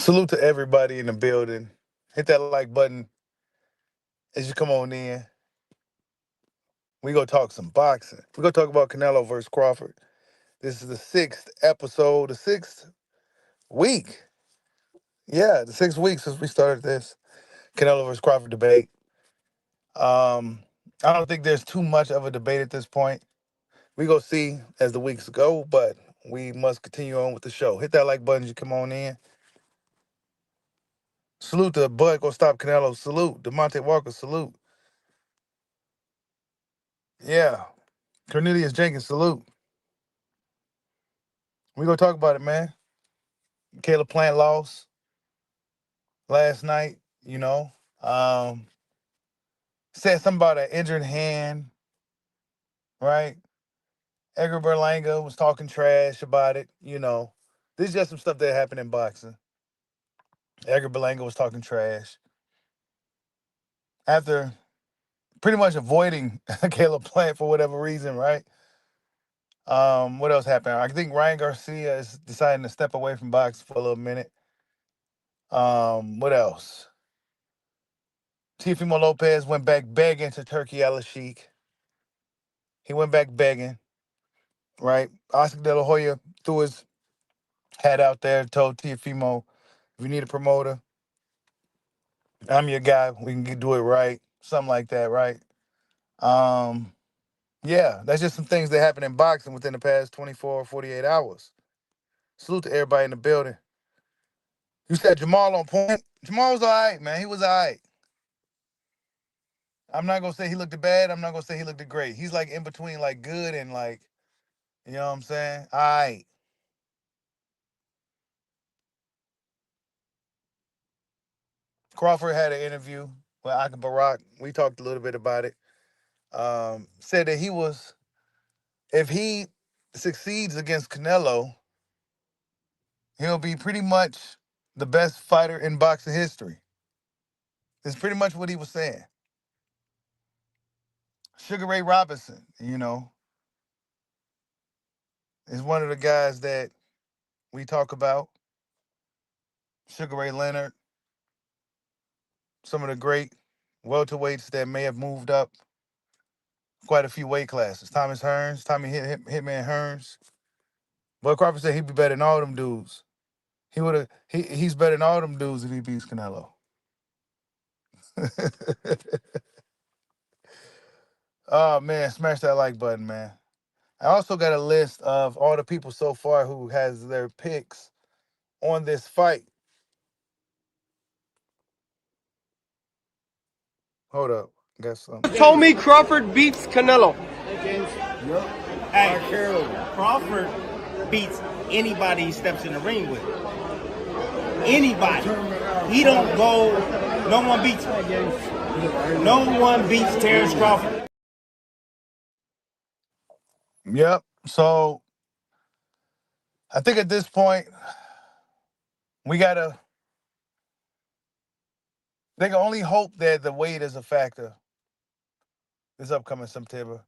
Salute to everybody in the building. Hit that like button as you come on in. We gonna talk some boxing. We gonna talk about Canelo versus Crawford. This is the sixth episode, the sixth week. Yeah, the 6 weeks since we started this Canelo versus Crawford debate. Um, I don't think there's too much of a debate at this point. We gonna see as the weeks go, but we must continue on with the show. Hit that like button as you come on in. Salute to Bud Gonna Stop Canelo. Salute. DeMonte Walker. Salute. Yeah. Cornelius Jenkins. Salute. We gonna talk about it, man. Caleb Plant lost last night, you know. Um, Said something about an injured hand, right? Edgar Berlanga was talking trash about it, you know. This is just some stuff that happened in boxing. Edgar Berlanga was talking trash. After pretty much avoiding Caleb Plant for whatever reason, right? What else happened? I think Ryan Garcia is deciding to step away from boxing for a little minute. What else? Teofimo Lopez went back begging to Turkey Al Sheikh. He went back begging, right? Oscar De La Hoya threw his hat out there, told Teofimo, if you need a promoter, I'm your guy. We can do it right. Something like that, right? Um, yeah, that's just some things that happened in boxing within the past 24 or 48 hours. Salute to everybody in the building. You said Jamal on point. Jamal was all right, man. He was all right. I'm not going to say he looked bad. I'm not going to say he looked great. He's like in between like good and like, you know what I'm saying? All right. Crawford had an interview with Aka Barak. We talked a little bit about it. Said that if he succeeds against Canelo, he'll be pretty much the best fighter in boxing history. That's pretty much what he was saying. Sugar Ray Robinson, is one of the guys that we talk about. Sugar Ray Leonard, some of the great welterweights that may have moved up quite a few weight classes. Thomas Hearns, Hitman Hearns. But Crawford said he'd be better than all them dudes. He's better than all them dudes if he beats Canelo. Oh man, smash that like button, man. I also got a list of all the people so far who has their picks on this fight. Hold up. Got something. Told me Crawford beats Canelo. Hey, Crawford beats anybody he steps in the ring with. Anybody. He don't go. No one beats him. No one beats Terrence Crawford. Yep. So I think at this point they can only hope that the weight is a factor this upcoming September.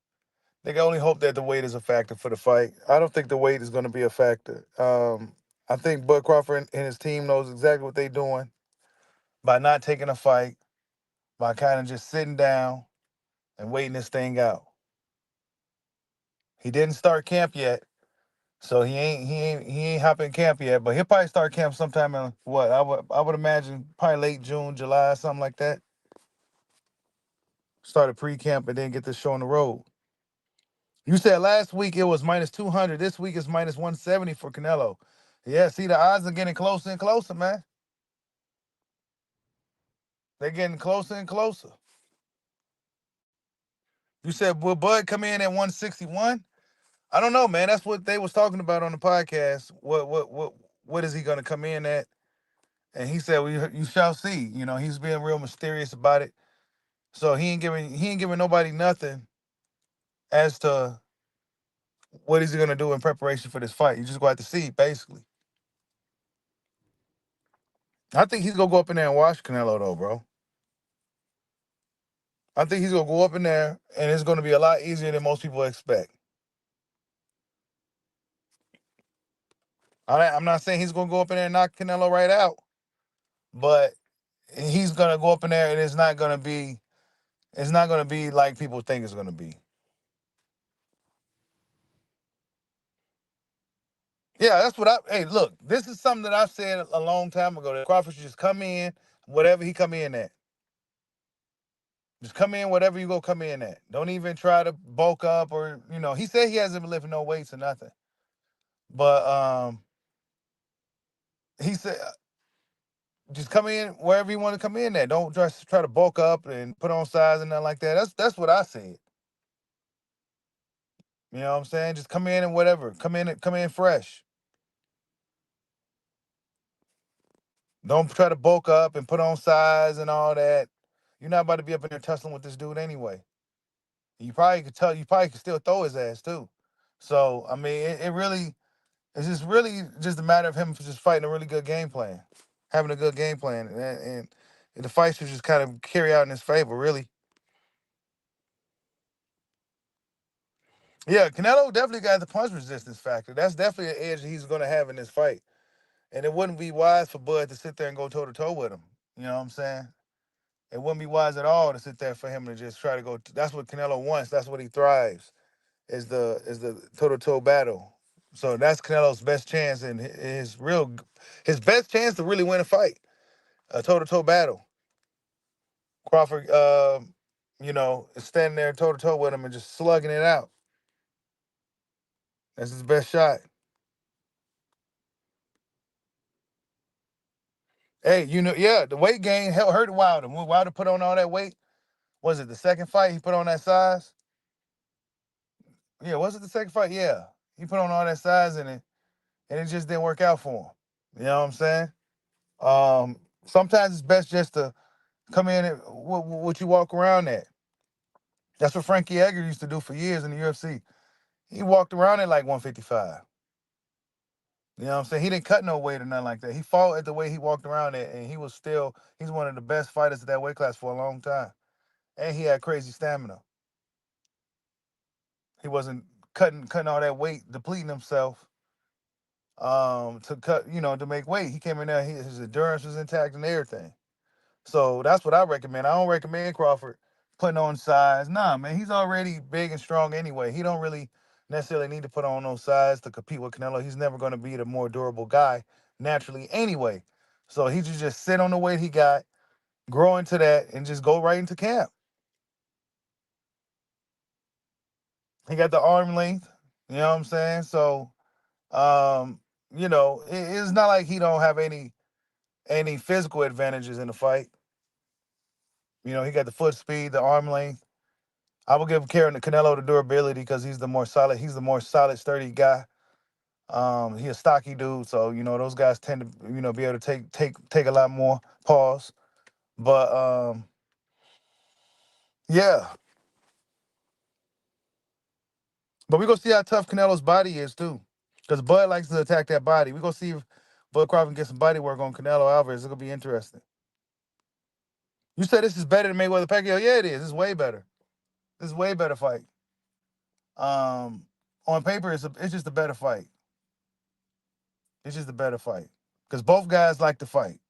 They can only hope that the weight is a factor for the fight. I don't think the weight is going to be a factor. I think Bud Crawford and his team knows exactly what they're doing by not taking a fight, by kind of just sitting down and waiting this thing out. He didn't start camp yet, so he ain't hopping camp yet. But he'll probably start camp sometime in what I would imagine probably late June, July, something like that. Start a pre-camp and then get this show on the road. You said last week it was minus 200. This week it's minus 170 for Canelo. Yeah, see, the odds are getting closer and closer, man. They're getting closer and closer. You said, will Bud come in at 161? I don't know, man. That's what they was talking about on the podcast. What is he going to come in at? And he said, well, you shall see. He's being real mysterious about it. So he ain't giving nobody nothing as to what is he going to do in preparation for this fight. You just going to have to see, basically. I think he's going to go up in there and watch Canelo, though, bro. I think he's going to go up in there, and it's going to be a lot easier than most people expect. I'm not saying he's going to go up in there and knock Canelo right out. but he's gonna go up in there and it's not gonna be like people think it's gonna be. Yeah, that's what I. Hey, look, this is something that I've said a long time ago. That Crawford should just come in, whatever he come in at. Just come in, whatever you go come in at. Don't even try to bulk up or He said he hasn't been lifting no weights or nothing, but he said just come in wherever you want to come in at. Don't just try to bulk up and put on size and nothing like that. That's what I said. You know what I'm saying? Just come in and whatever. Come in fresh. Don't try to bulk up and put on size and all that. You're not about to be up in there tussling with this dude anyway. You probably could still throw his ass too. So I mean, it really it's just really just a matter of him just fighting a really good game plan, having a good game plan, and the fight should just kind of carry out in his favor. Really, yeah. Canelo definitely got the punch resistance factor. That's definitely an edge that he's going to have in this fight, and it wouldn't be wise for Bud to sit there and go toe to toe with him. You know what I'm saying? It wouldn't be wise at all to sit there for him to just try to go. That's what Canelo wants. That's what he thrives. Is the toe to toe battle. So that's Canelo's best chance and his best chance to really win a fight, a toe to toe battle. Crawford, is standing there toe to toe with him and just slugging it out. That's his best shot. Hey, yeah, the weight gain hurt Wilder. When Wilder put on all that weight, was it the second fight he put on that size? Yeah, was it the second fight? Yeah, he put on all that size and it just didn't work out for him. You know what I'm saying? Sometimes it's best just to come in and what you walk around at. That's what Frankie Edgar used to do for years in the UFC. He walked around at like 155. You know what I'm saying? He didn't cut no weight or nothing like that. He fought at the way he walked around at, and he's one of the best fighters at that weight class for a long time. And he had crazy stamina. He wasn't cutting all that weight, depleting himself to to make weight. He came in there, his endurance was intact and everything. So that's what I recommend. I don't recommend Crawford putting on size. Nah, man, he's already big and strong anyway. He don't really necessarily need to put on no size to compete with Canelo. He's never going to be the more durable guy naturally anyway. So he should just sit on the weight he got, grow into that, and just go right into camp. He got the arm length. You know what I'm saying? So, um, it's not like he don't have any physical advantages in the fight. He got the foot speed, the arm length. I would give Karen Canelo the durability because he's the more solid. He's the more solid, sturdy guy. He's a stocky dude, so those guys tend to be able to take a lot more pause. But yeah, but we gonna see how tough Canelo's body is too, because Bud likes to attack that body. We gonna see if Bud Crawford can get some body work on Canelo Alvarez. It's gonna be interesting. You said this is better than Mayweather Pacquiao. Yeah, it is. It's way better. This is way better fight. On paper, it's just a better fight. It's just a better fight because both guys like to fight.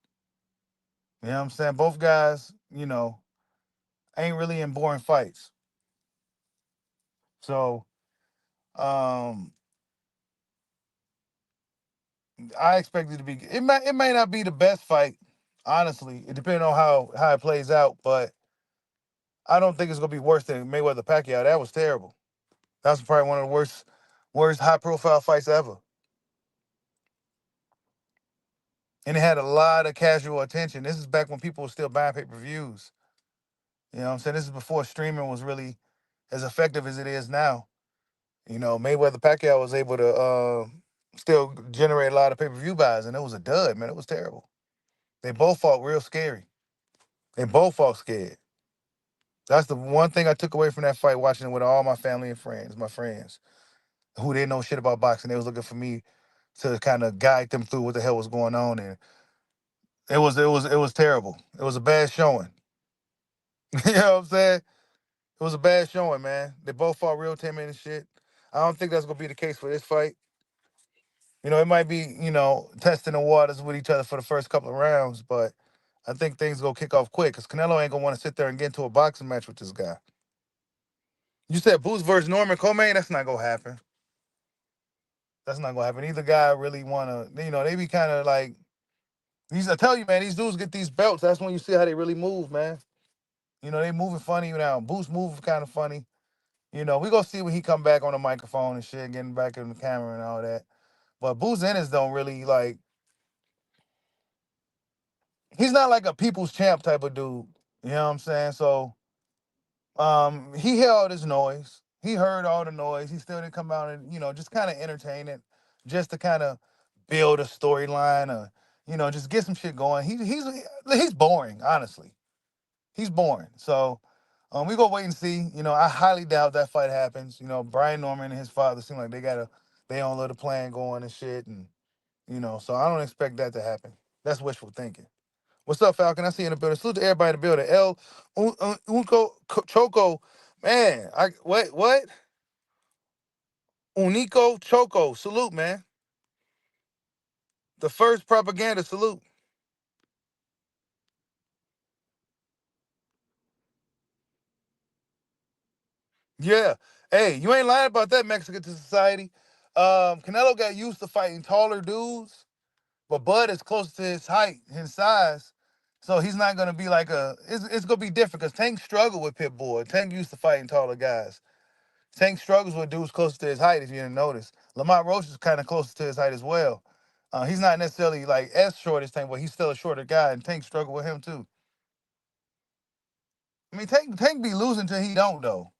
You know what I'm saying? Both guys, ain't really in boring fights. So, um, I expect it to be. It may not be the best fight, honestly. It depends on how it plays out, but I don't think it's gonna be worse than Mayweather Pacquiao. That was terrible. That's probably one of the worst high profile fights ever. And it had a lot of casual attention. This is back when people were still buying pay-per-views. You know what I'm saying? This is before streaming was really as effective as it is now. Mayweather Pacquiao was able to still generate a lot of pay-per-view buys, and it was a dud, man. It was terrible. They both fought real scary. They both fought scared. That's the one thing I took away from that fight, watching it with all my family and friends, my friends, who didn't know shit about boxing. They was looking for me to kind of guide them through what the hell was going on, and it was terrible. It was a bad showing. You know what I'm saying? It was a bad showing, man. They both fought real timid and shit. I don't think that's gonna be the case for this fight. It might be, testing the waters with each other for the first couple of rounds, but I think things gonna kick off quick because Canelo ain't gonna want to sit there and get into a boxing match with this guy. You said Boots versus Norman Coleman. That's not gonna happen. That's not gonna happen. Either guy really wanna, they be kind of like these. I tell you, man, these dudes get these belts. That's when you see how they really move, man. They moving funny now. Boots moving kind of funny. We gonna see when he come back on the microphone and shit, getting back in the camera and all that. But Boots Ennis don't really like. He's not like a people's champ type of dude. You know what I'm saying? So, he held his noise. He heard all the noise. He still didn't come out and just kind of entertain it, just to kind of build a storyline or just get some shit going. He's boring, honestly. He's boring. So, we go wait and see. I highly doubt that fight happens. Brian Norman and his father seem like they got their own little plan going and shit, and so I don't expect that to happen. That's wishful thinking. What's up, Falcon? I see you in the building. Salute to everybody in the building. Unco Choco, man. What? Unico Choco, salute, man. The first propaganda salute. Yeah. Hey, you ain't lying about that, Mexican to society. Canelo got used to fighting taller dudes, but Bud is close to his height, his size. So he's not gonna be like it's gonna be different because Tank struggled with Pitbull. Tank used to fighting taller guys. Tank struggles with dudes close to his height, if you didn't notice. Lamont Roach is kind of close to his height as well. He's not necessarily like as short as Tank, but he's still a shorter guy, and Tank struggled with him too. I mean, Tank be losing till he don't though.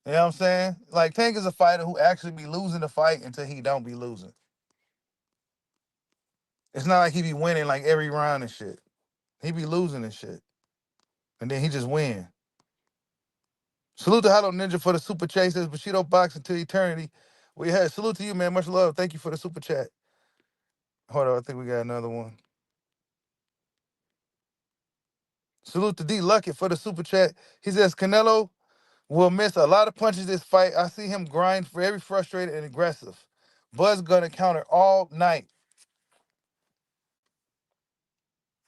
You know what I'm saying? Like Tank is a fighter who actually be losing the fight until he don't be losing. It's not like he be winning like every round and shit. He be losing and shit, and then he just win. Salute to Hollow Ninja for the super chat. Says Bushido boxing to eternity. We had salute to you, man. Much love. Thank you for the super chat. Hold on, I think we got another one. Salute to D Lucky for the super chat. He says Canelo will miss a lot of punches this fight. I see him grind very frustrated and aggressive. Bud's gonna counter all night.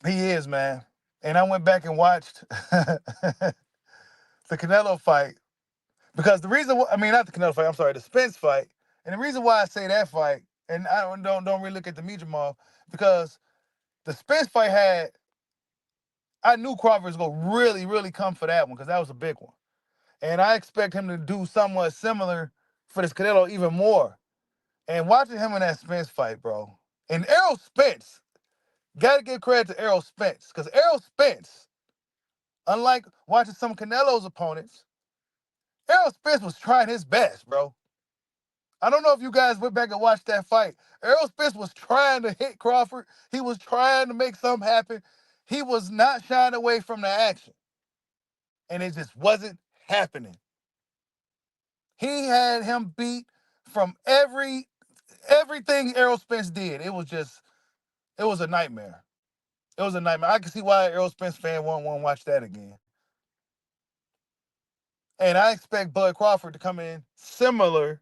He is, man. And I went back and watched the Canelo fight because the reason, I mean, not the Canelo fight. I'm sorry, the Spence fight. And the reason why I say that fight, and I don't really look at the Mijimov because the Spence fight I knew Crawford was gonna really, really come for that one because that was a big one. And I expect him to do somewhat similar for this Canelo even more. And watching him in that Spence fight, bro. And Errol Spence, gotta give credit to Errol Spence. Because Errol Spence, unlike watching some Canelo's opponents, Errol Spence was trying his best, bro. I don't know if you guys went back and watched that fight. Errol Spence was trying to hit Crawford. He was trying to make something happen. He was not shying away from the action. And it just wasn't happening. He had him beat from everything Errol Spence did. It was a nightmare. It was a nightmare. I can see why Errol Spence fan won't want to watch that again. And I expect Bud Crawford to come in similar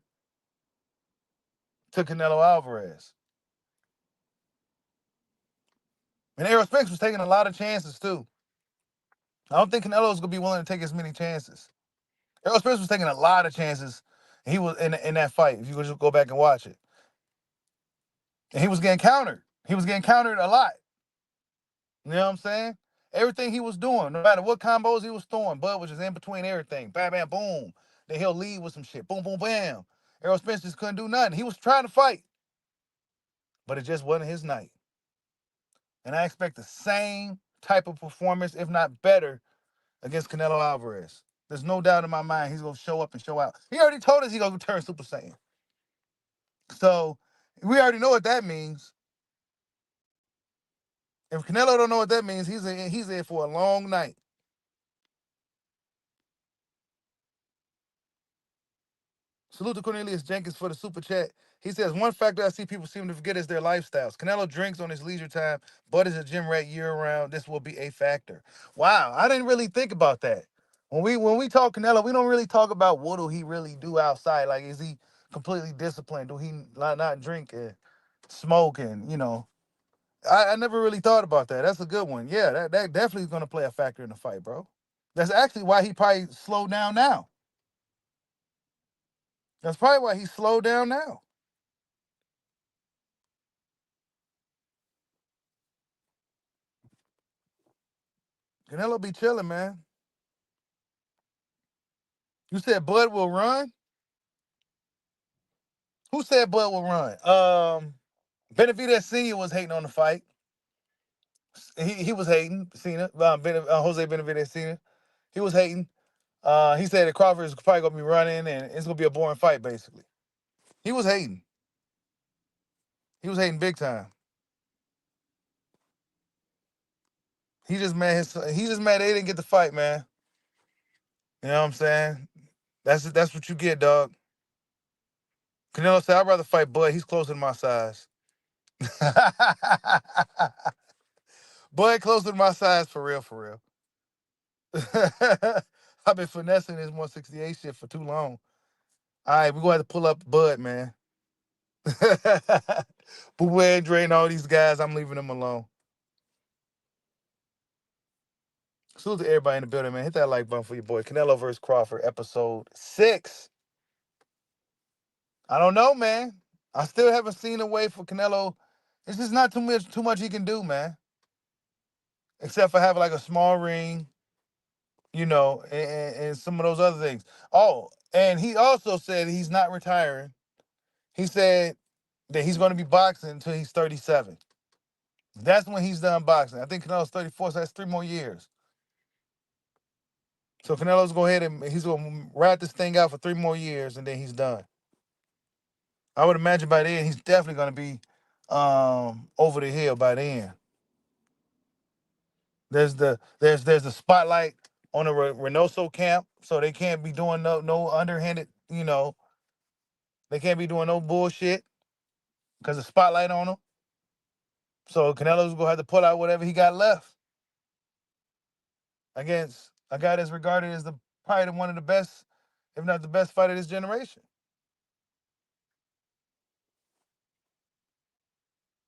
to Canelo Alvarez. And Errol Spence was taking a lot of chances too. I don't think Canelo's gonna be willing to take as many chances. Errol Spence was taking a lot of chances. He was in that fight. If you could just go back and watch it, and he was getting countered. He was getting countered a lot. You know what I'm saying? Everything he was doing, no matter what combos he was throwing, Bud was just in between everything. Bam, bam, boom. Then he'll lead with some shit. Boom, boom, bam. Errol Spence just couldn't do nothing. He was trying to fight, but it just wasn't his night. And I expect the same type of performance, if not better, against Canelo Alvarez. There's no doubt in my mind he's going to show up and show out. He already told us he's going to turn Super Saiyan. So we already know what that means. If Canelo don't know what that means, he's in for a long night. Salute to Cornelius Jenkins for the super chat. He says, one factor I see people seem to forget is their lifestyles. Canelo drinks on his leisure time. Bud is a gym rat year round. This will be a factor. Wow, I didn't really think about that. When we talk Canelo, we don't really talk about what do he really do outside. Like, is he completely disciplined? Do he not drink and smoke and I never really thought about that. That's a good one. Yeah, that definitely is going to play a factor in the fight, bro. That's actually why he probably slowed down now. That's probably why he slowed down now. Canelo be chilling, man. You said Bud will run? Who said Bud will run? Benavidez Senior was hating on the fight. He was hating. Cena, Jose Benavidez Senior. He was hating. He said that Crawford is probably gonna be running and it's gonna be a boring fight. Basically, he was hating. He was hating big time. He just mad he just mad they didn't get the fight, man. You know what I'm saying? That's what you get, dog. Canelo said, I'd rather fight Bud. He's closer to my size. Bud closer to my size for real, for real. I've been finessing this 168 shit for too long. All right, we're going to have to pull up Bud, man. But we're drain all these guys. I'm leaving them alone. Salute to everybody in the building, man. Hit that like button for your boy. Canelo versus Crawford, episode 6. I don't know, man. I still haven't seen a way for Canelo. It's just not too much he can do, man. Except for having like a small ring, and some of those other things. Oh, and he also said he's not retiring. He said that he's going to be boxing until he's 37. That's when he's done boxing. I think Canelo's 34, so that's 3 more years. So Canelo's go ahead and he's going to ride this thing out for 3 more years, and then he's done. I would imagine by then he's definitely going to be over the hill by then. There's the spotlight on the Reynoso camp, so they can't be doing no underhanded, they can't be doing no bullshit because the spotlight on them. So Canelo's gonna have to pull out whatever he got left against a guy that's regarded as probably one of the best, if not the best fighter of this generation.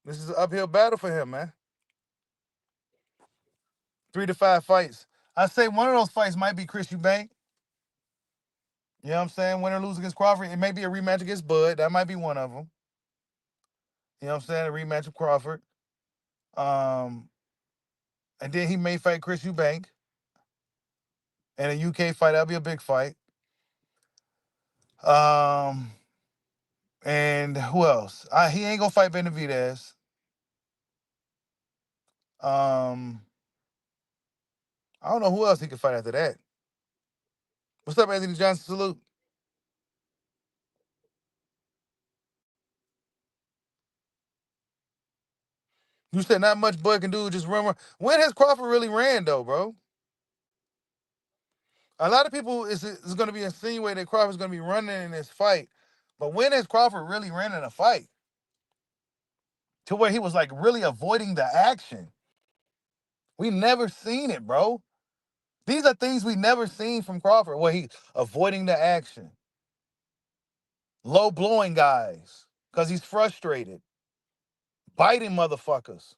This is an uphill battle for him, man. 3 to 5 fights. I say one of those fights might be Chris Eubank. You know what I'm saying? Win or lose against Crawford. It may be a rematch against Bud. That might be one of them. You know what I'm saying? A rematch of Crawford. And then he may fight Chris Eubank. And a UK fight, that'll be a big fight. And who else? He ain't gonna fight Benavidez. I don't know who else he could fight after that. What's up, Anthony Johnson? Salute. You said not much Bud can do, just run. When has Crawford really ran though, bro? A lot of people is going to be insinuating that Crawford's going to be running in this fight, but when has Crawford really ran in a fight to where he was like really avoiding the action? We never seen it, bro. These are things we never seen from Crawford, where he avoiding the action, low blowing guys because he's frustrated, biting motherfuckers.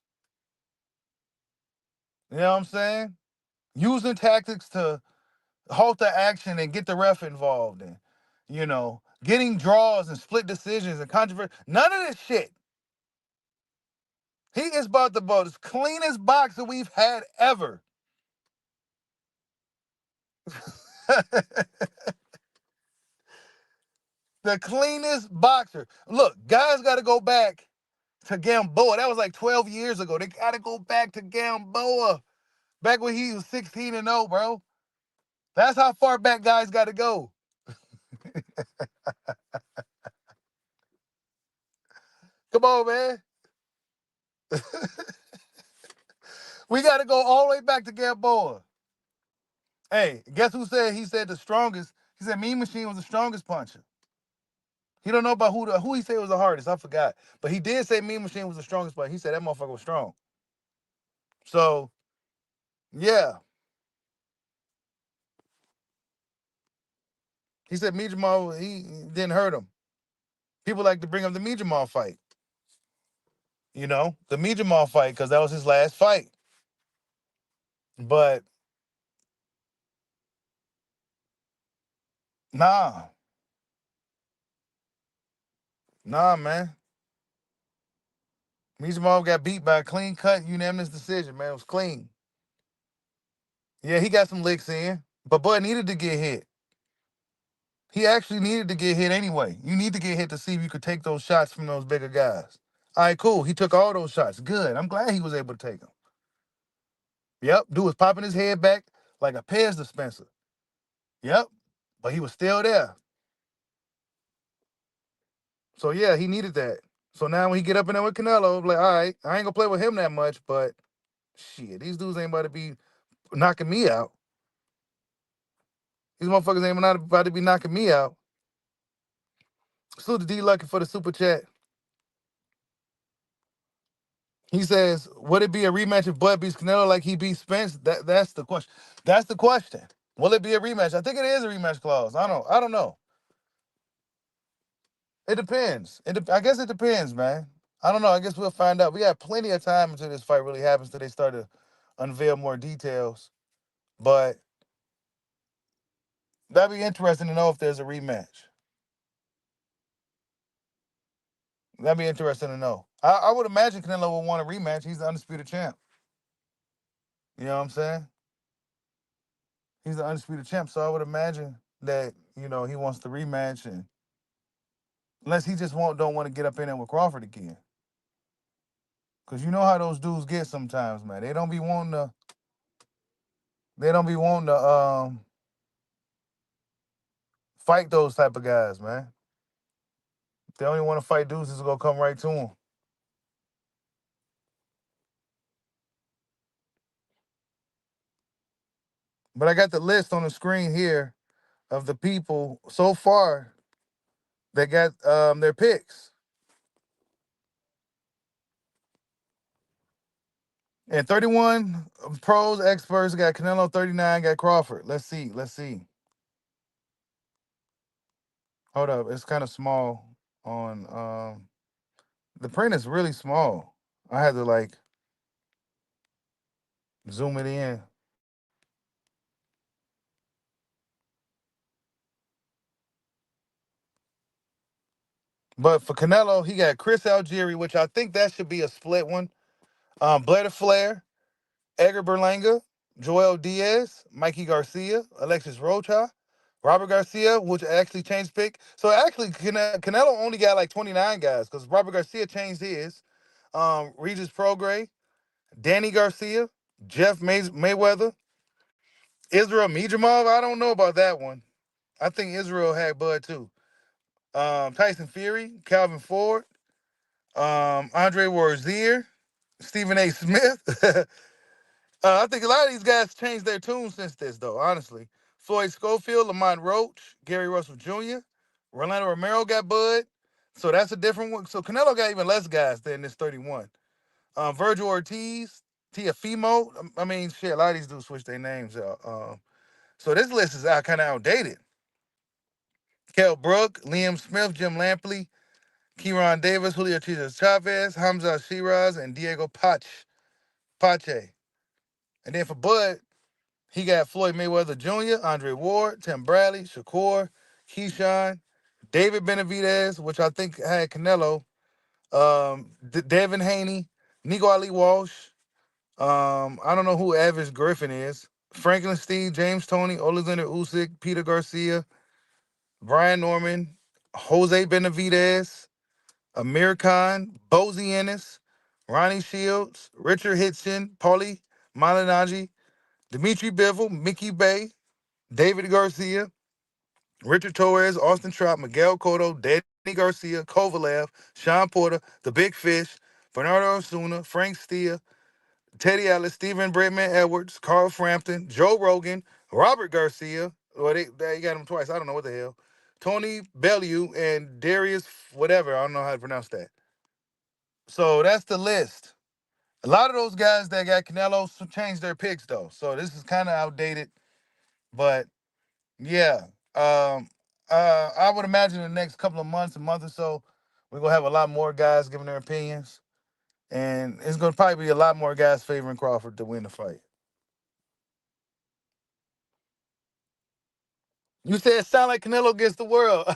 You know what I'm saying? Using tactics to halt the action and get the ref involved in, getting draws and split decisions and controversy. None of this shit. He is about the most cleanest boxer we've had ever. The cleanest boxer. Look, guys got to go back to Gamboa. That was like 12 years ago. They got to go back to Gamboa. Back when he was 16-0, bro. That's how far back guys got to go. Come on, man. We got to go all the way back to Gamboa. Hey, guess who said he said the strongest? He said Mean Machine was the strongest puncher. He don't know about who he said was the hardest. I forgot. But he did say Mean Machine was the strongest puncher. He said that motherfucker was strong. So, yeah. He said Me Jamal, he didn't hurt him. People like to bring up the Me Jamal fight. the Mijamal fight because that was his last fight. But nah, nah, man. Mijamal got beat by a clean cut, unanimous decision, man. It was clean. Yeah, he got some licks in, but Bud needed to get hit. He actually needed to get hit anyway. You need to get hit to see if you could take those shots from those bigger guys. All right, cool. He took all those shots. Good. I'm glad he was able to take them. Yep. Dude was popping his head back like a Pez dispenser. Yep. But he was still there. So yeah, he needed that. So now when he get up in there with Canelo, I'm like, all right, I ain't gonna play with him that much, but shit, these dudes ain't about to be knocking me out. These motherfuckers ain't not about to be knocking me out. Salute to D Lucky for the super chat. He says, would it be a rematch if Bud beats Canelo like he beat Spence? That's the question. That's the question. Will it be a rematch? I think it is a rematch clause. I don't know. It depends. I guess it depends, man. I don't know. I guess we'll find out. We got plenty of time until this fight really happens, till they start to unveil more details. But that'd be interesting to know if there's a rematch. That'd be interesting to know. I would imagine Canelo would want a rematch. He's the undisputed champ. You know what I'm saying? He's the undisputed champ. So I would imagine that, he wants the rematch, and unless he just don't want to get up in there with Crawford again. Cause you know how those dudes get sometimes, man. They don't be wanting to fight those type of guys, man. They only want to fight dudes that's gonna come right to them. But I got the list on the screen here of the people so far that got their picks. And 31 pros experts got Canelo, 39 got Crawford. Let's see. Let's see. Hold up. It's kind of small on the print is really small. I had to like zoom it in. But for Canelo, he got Chris Algieri, which I think that should be a split one. Blair Flair, Edgar Berlanga, Joel Diaz, Mikey Garcia, Alexis Rocha, Robert Garcia, which actually changed pick. So actually, Canelo only got like 29 guys because Robert Garcia changed his. Regis Prograis, Danny Garcia, Jeff Mayweather, Israel Mijamov. I don't know about that one. I think Israel had Bud too. Tyson Fury, Calvin Ford, Andre Warzier, Stephen A. Smith. I think a lot of these guys changed their tune since this, though, honestly. Floyd Schofield, Lamont Roach, Gary Russell Jr., Rolando Romero got Bud. So that's a different one. So Canelo got even less guys than this 31. Virgil Ortiz, Tiafimo. I mean, shit, a lot of these dudes switch their names out. So this list is kind of outdated. Kell Brook, Liam Smith, Jim Lampley, Kieran Davis, Julio Cesar Chavez, Hamza Shiraz, and Diego Pache. And then for Bud, he got Floyd Mayweather Jr., Andre Ward, Tim Bradley, Shakur, Keyshawn, David Benavidez, which I think had Canelo, Devin Haney, Nico Ali Walsh. I don't know who Avis Griffin is. Franklin Steve, James Toney, Alexander Usyk, Peter Garcia, Brian Norman, Jose Benavidez, Amir Khan, Bozy Ennis, Ronnie Shields, Richard Hitson, Paulie Malignaggi, Dimitri Bivol, Mickey Bay, David Garcia, Richard Torres, Austin Trout, Miguel Cotto, Danny Garcia, Kovalev, Sean Porter, The Big Fish, Bernardo Osuna, Frank Steele, Teddy Atlas, Stephen Bregman Edwards, Carl Frampton, Joe Rogan, Robert Garcia. Well, they got him twice. I don't know what the hell. Tony Bellew and Darius, whatever. I don't know how to pronounce that. So that's the list. A lot of those guys that got Canelo changed their picks, though. So this is kind of outdated. But yeah, I would imagine in the next couple of months, a month or so, we're gonna have a lot more guys giving their opinions. And it's gonna probably be a lot more guys favoring Crawford to win the fight. You said it sound like Canelo against the world.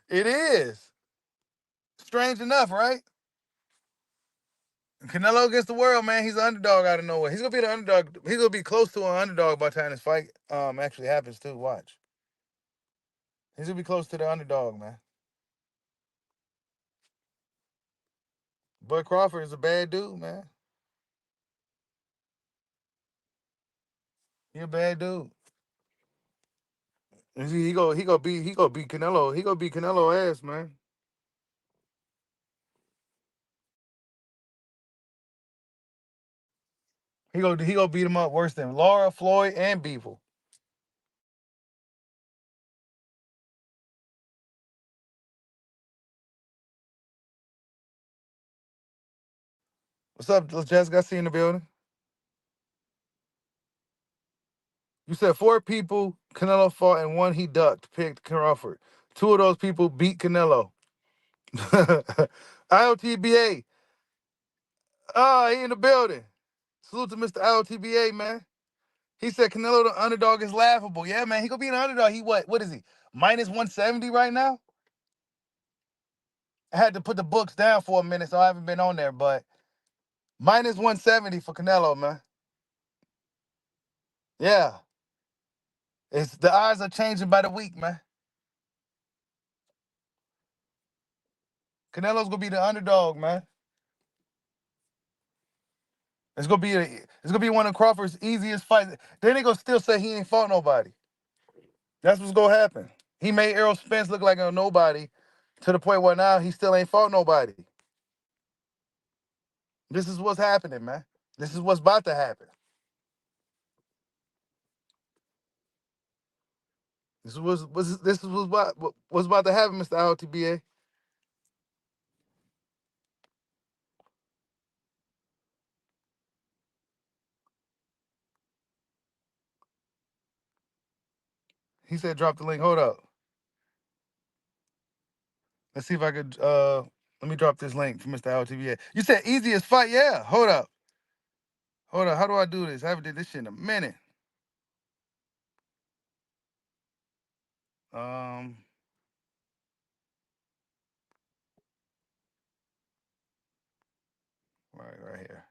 It is. Strange enough, right? Canelo against the world, man. He's an underdog out of nowhere. He's gonna be the underdog. He's gonna be close to an underdog by the time this fight actually happens too. Watch. He's gonna be close to the underdog, man. Bud Crawford is a bad dude, man. He a bad dude. He gonna beat Canelo. He gonna beat Canelo ass, man. He gonna beat him up worse than Laura, Floyd, and Beevil. What's up, Jessica? I see you in the building. You said four people Canelo fought and one he ducked, picked Crawford. Two of those people beat Canelo. IOTBA. Ah, he in the building. Salute to Mr. IOTBA, man. He said Canelo the underdog is laughable. Yeah, man, he gonna be an underdog. He what is he? Minus 170 right now? I had to put the books down for a minute, so I haven't been on there, but minus 170 for Canelo, man. Yeah. It's the odds are changing by the week, man. Canelo's gonna be the underdog, man. It's gonna be one of Crawford's easiest fights. Then they gonna still say he ain't fought nobody. That's what's gonna happen. He made Errol Spence look like a nobody to the point where now he still ain't fought nobody. This is what's happening, man. This is what's about to happen. This is what's about to happen, Mr. LTBA. He said drop the link. Hold up. Let's see if I could let me drop this link for Mr. LTBA. You said easiest fight, yeah. Hold up. Hold up. How do I do this? I haven't did this shit in a minute. Um right here.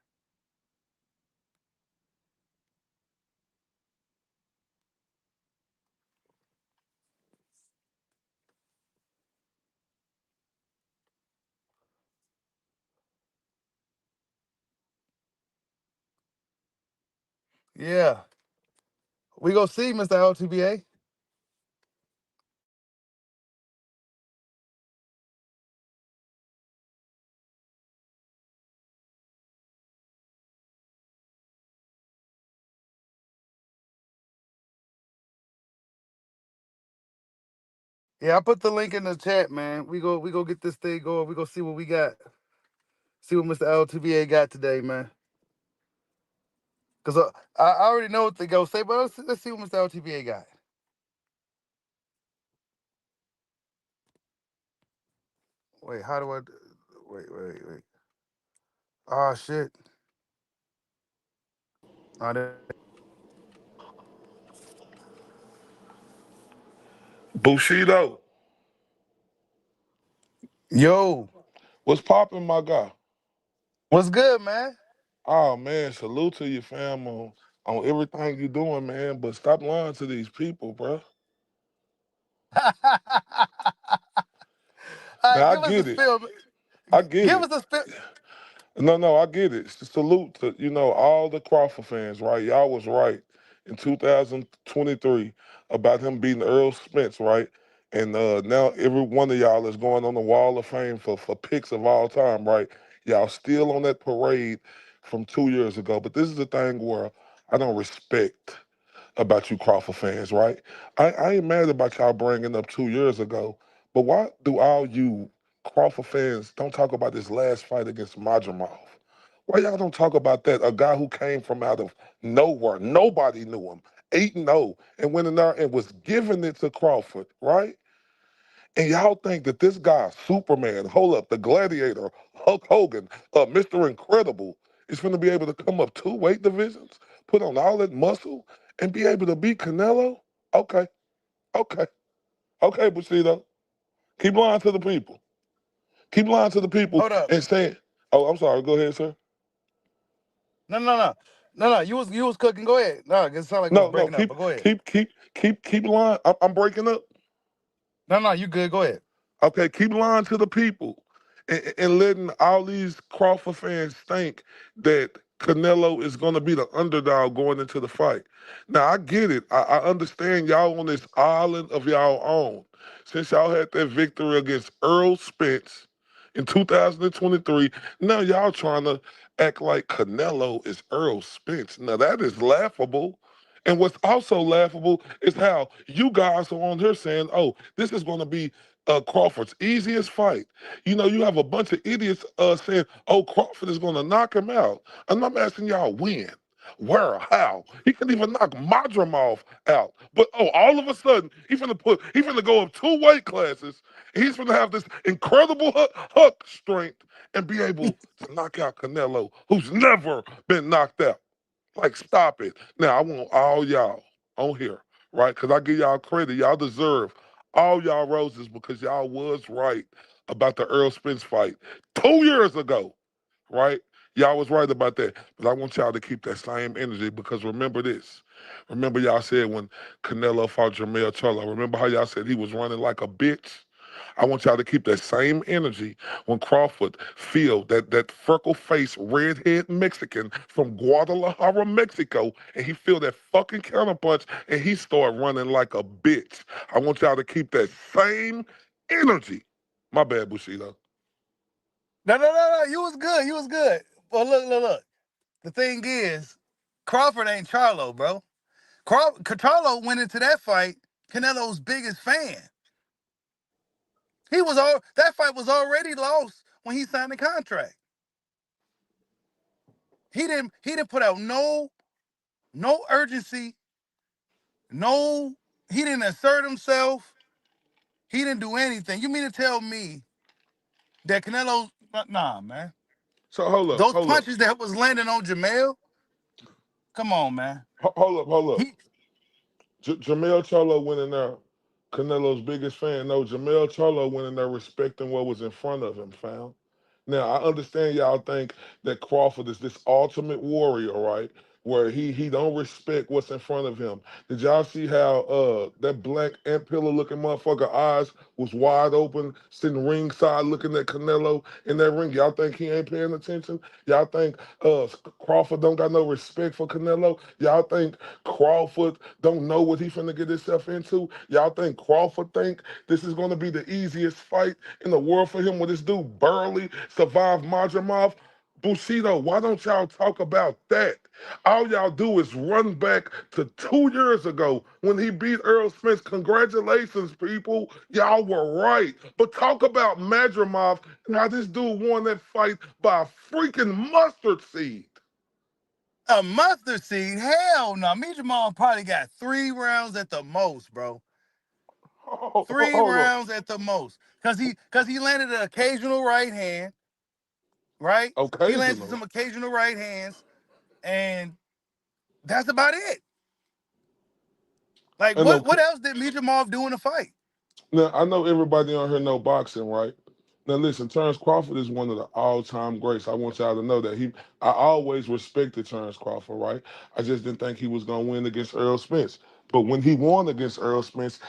Yeah. We go see Mr. LTBA. Yeah, I put the link in the chat, man. We go get this thing going. We go see what we got. See what Mr. LTBA got today, man. Cause I already know what they go say, but let's see what Mr. LTBA got. Wait, how do I? Wait. Oh shit. Oh, Bushido, Yo, what's poppin', my guy? what's good, man? Oh man, salute to your fam on everything you doing, man. But stop lying to these people, bro. All right, Now I give us a get it. spill. I get Give it. us a spill. No, I get it. Salute to all the Crawford fans, right? Y'all was right in 2023 about him beating Earl Spence, right? And now every one of y'all is going on the Wall of Fame for picks of all time, right? Y'all still on that parade from 2 years ago. But this is the thing where I don't respect about you Crawford fans, right? I ain't mad about y'all bringing up 2 years ago, but why do all you Crawford fans don't talk about this last fight against Madrimov? Why y'all don't talk about that? A guy who came from out of nowhere, nobody knew him, 8-0, and went in there and was giving it to Crawford, right? And y'all think that this guy, Superman, hold up, the Gladiator, Hulk Hogan, Mr. Incredible, is going to be able to come up 2 weight divisions, put on all that muscle, and be able to beat Canelo? Okay, okay, okay, Bushido. Keep lying to the people. Keep lying to the people Hold up. and saying, oh, I'm sorry, go ahead, sir. No, no, no. No, no. You was cooking. Go ahead. No, it sounded like we was No, no, breaking up, keep, but go ahead. keep, keep, keep lying. I'm breaking up. No, no, you good. Go ahead. Okay, keep lying to the people and letting all these Crawford fans think that Canelo is going to be the underdog going into the fight. Now, I get it. I understand y'all on this island of y'all own. Since y'all had that victory against Earl Spence in 2023, now y'all trying to act like Canelo is Earl Spence. Now, that is laughable. And what's also laughable is how you guys are on here saying, oh, this is going to be Crawford's easiest fight. You know, you have a bunch of idiots saying, "Oh, Crawford is going to knock him out." And I'm asking y'all, when, where, how? He can even knock Madrimov out. But oh, all of a sudden, he's finna go up 2 weight classes. He's gonna have this incredible hook strength and be able to knock out Canelo, who's never been knocked out. Like, stop it. Now, I want all y'all on here, right? Because I give y'all credit. Y'all deserve all y'all roses because y'all was right about the Earl Spence fight 2 years ago, right? Y'all was right about that. But I want y'all to keep that same energy because remember this. Remember y'all said when Canelo fought Jermell Charlo, remember how y'all said he was running like a bitch? I want y'all to keep that same energy when Crawford feel that freckle faced redhead Mexican from Guadalajara, Mexico, and he feel that fucking counterpunch and he start running like a bitch. I want y'all to keep that same energy. My bad, Bushido. No, no, no, no. You was good. You was good. Well, look, look, look. The thing is, Crawford ain't Charlo, bro. Charlo went into that fight Canelo's biggest fan. That fight was already lost when he signed the contract. He didn't put out no urgency, no he didn't assert himself. He didn't do anything. You mean to tell me that Canelo nah, man. So hold up, Those hold up, punches that was landing on Jamel, come on, man. hold up, hold up. He Jamel Charlo went in there, Canelo's biggest fan. No, Jamel Charlo went in there respecting what was in front of him, fam. Now I understand y'all think that Crawford is this ultimate warrior, right? Where he don't respect what's in front of him. Did y'all see how that black ant pillar looking motherfucker eyes was wide open, sitting ringside looking at Canelo in that ring? Y'all think he ain't paying attention? Y'all think Crawford don't got no respect for Canelo? Y'all think Crawford don't know what he finna get himself into? Y'all think Crawford think this is gonna be the easiest fight in the world for him when this dude barely survived Madrimov? Bushido, why don't y'all talk about that? All y'all do is run back to 2 years ago when he beat Earl Spence. Congratulations, people. Y'all were right. But talk about Madrimov and how this dude won that fight by a freaking mustard seed. a mustard seed. Hell no. Me Jamal probably got 3 rounds at the most, bro. Three Hold up. rounds at the most. Cause he landed an occasional right hand, right? He landed Occasional. some occasional right hands, and that's about it. Like And what okay. what else did Mijamov do in the fight? Now I know everybody on here know boxing, right? Now listen, Terrence Crawford is one of the all-time greats. I want y'all to know that I always respected Terrence Crawford, right? I just didn't think he was gonna win against Earl Spence. But when he won against Earl Spence,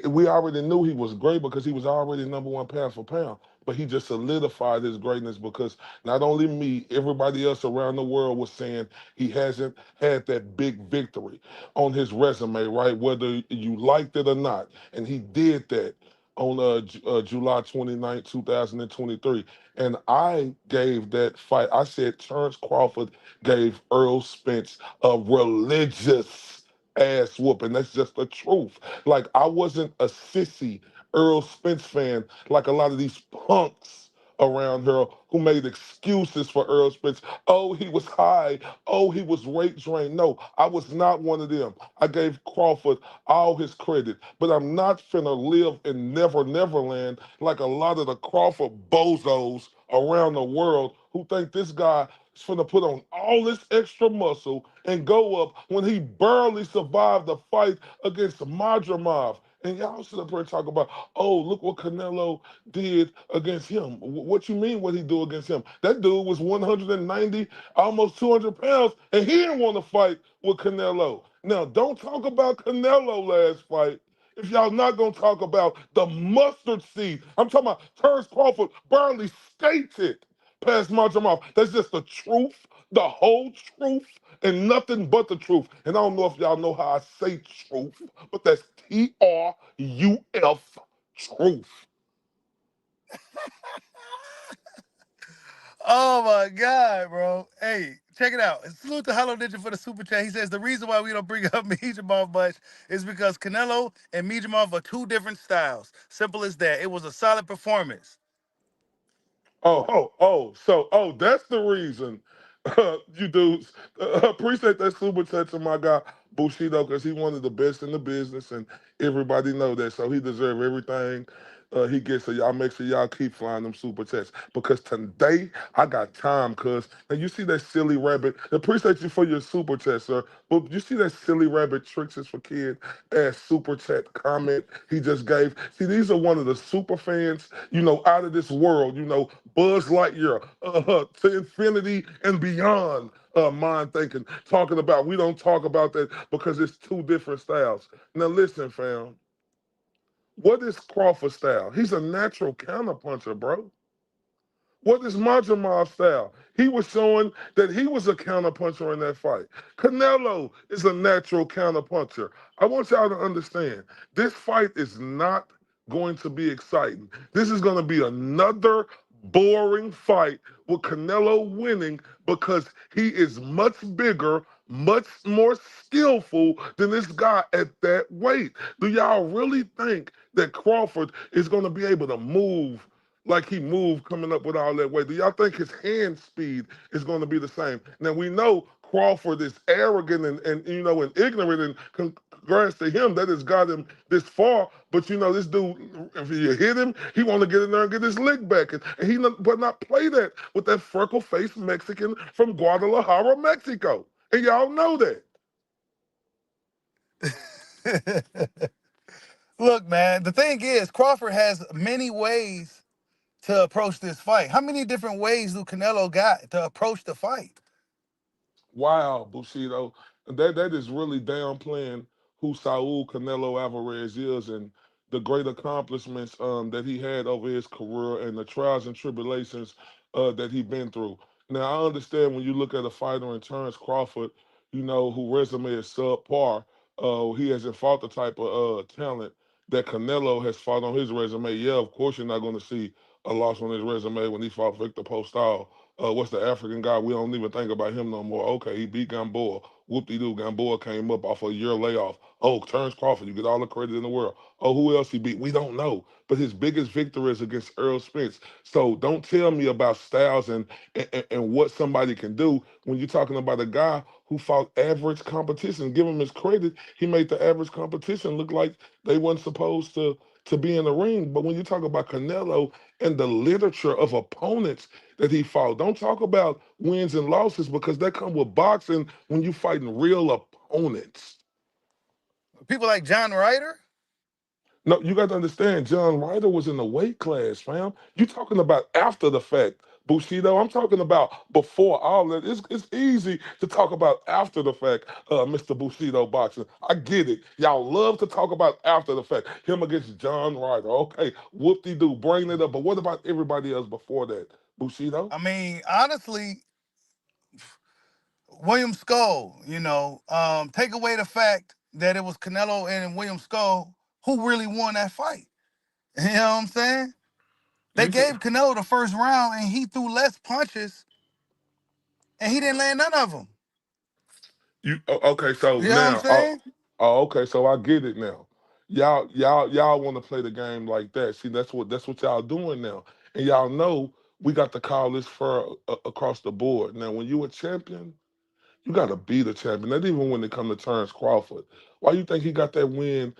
we already knew he was great because he was already #1 pound for pound. But he just solidified his greatness because not only me, everybody else around the world was saying he hasn't had that big victory on his resume, right? Whether you liked it or not. And he did that on July 29th, 2023. And I gave that fight, I said Terrence Crawford gave Earl Spence a religious ass whooping. That's just the truth. Like, I wasn't a sissy Earl Spence fan like a lot of these punks around her who made excuses for Earl Spence. Oh, he was high. Oh, he was weight drained. No, I was not one of them. I gave Crawford all his credit, but I'm not finna live in never land like a lot of the Crawford bozos around the world who think this guy is finna put on all this extra muscle and go up when he barely survived the fight against Madrimov. And y'all sit up here and talk about, oh, look what Canelo did against him. What you mean what he do against him? That dude was 190, almost 200 pounds, and he didn't want to fight with Canelo. Now, don't talk about Canelo last fight if y'all not gonna talk about the mustard seed. I'm talking about Terrence Crawford barely skated past Madrimov. That's just the truth, the whole truth, and nothing but the truth. And I don't know if y'all know how I say truth, but that's TRUF, truth. Oh my God, bro. Hey, check it out. Salute to Hollow Ninja for the super chat. He says the reason why we don't bring up Mijimov much is because Canelo and Mijimov are two different styles. Simple as that. It was a solid performance. That's the reason. You dudes, appreciate that super chat to my guy Bushido because he one of the best in the business, and everybody know that. So he deserve everything he gets. So y'all make sure y'all keep flying them super chats because today I got time. Cause and you see that silly rabbit. Appreciate you for your super chat, sir. But you see that silly rabbit tricks is for kid ass super chat comment he just gave. See, these are one of the super fans, out of this world. Buzz Lightyear, to infinity and beyond. Mind thinking, talking about we don't talk about that because it's two different styles. Now listen, fam. What is Crawford style? He's a natural counterpuncher, bro. What is Majimov style? He was showing that he was a counterpuncher in that fight. Canelo is a natural counterpuncher. I want y'all to understand this fight is not going to be exciting. This is going to be another boring fight with Canelo winning because he is much bigger, much more skillful than this guy at that weight. Do y'all really think that Crawford is going to be able to move like he moved coming up with all that weight? Do y'all think his hand speed is going to be the same? Now we know Crawford is arrogant and ignorant, and congrats to him that has got him this far. But this dude, if you hit him, he want to get in there and get his lick back, and he but not play that with that freckle faced Mexican from Guadalajara, Mexico, and y'all know that. Look, man, the thing is, Crawford has many ways to approach this fight. How many different ways do Canelo got to approach the fight? Wow, Bushido. That is really downplaying who Saul Canelo Alvarez is and the great accomplishments that he had over his career and the trials and tribulations that he been through. Now I understand when you look at a fighter in Terrence Crawford, who resume is subpar, he hasn't fought the type of talent that Canelo has fought on his resume. Yeah, of course you're not going to see a loss on his resume when he fought Victor Postal. What's the African guy? We don't even think about him no more. Okay, he beat Gamboa. Whoop-de-doo. Gamboa came up off a year layoff. Oh, Terrence Crawford, you get all the credit in the world. Oh, who else he beat? We don't know. But his biggest victory is against Earl Spence. So don't tell me about styles and what somebody can do when you're talking about a guy who fought average competition. Give him his credit. He made the average competition look like they weren't supposed to be in the ring. But when you talk about Canelo and the literature of opponents that he fought. Don't talk about wins and losses because that come with boxing when you fighting real opponents. People like John Ryder? No, you got to understand, John Ryder was in the weight class, fam. You talking about after the fact, Bushido. I'm talking about before all that. It's easy to talk about after the fact, Mr. Bushido boxing. I get it. Y'all love to talk about after the fact. Him against John Ryder. Okay, whoop-de-doo, bring it up. But what about everybody else before that, Bushido? I mean, honestly, William Skull, take away the fact that it was Canelo and William Skull who really won that fight. You know what I'm saying? They You said gave Canelo the first round and he threw less punches and he didn't land none of them. okay, so You know what I'm now saying? okay, so I get it now. Y'all want to play the game like that. See, that's what y'all doing now. And y'all know we got to call this fair across the board. Now, when you a champion, you got to be the champion. Not even when it come to Terrence Crawford. Why you think he got that win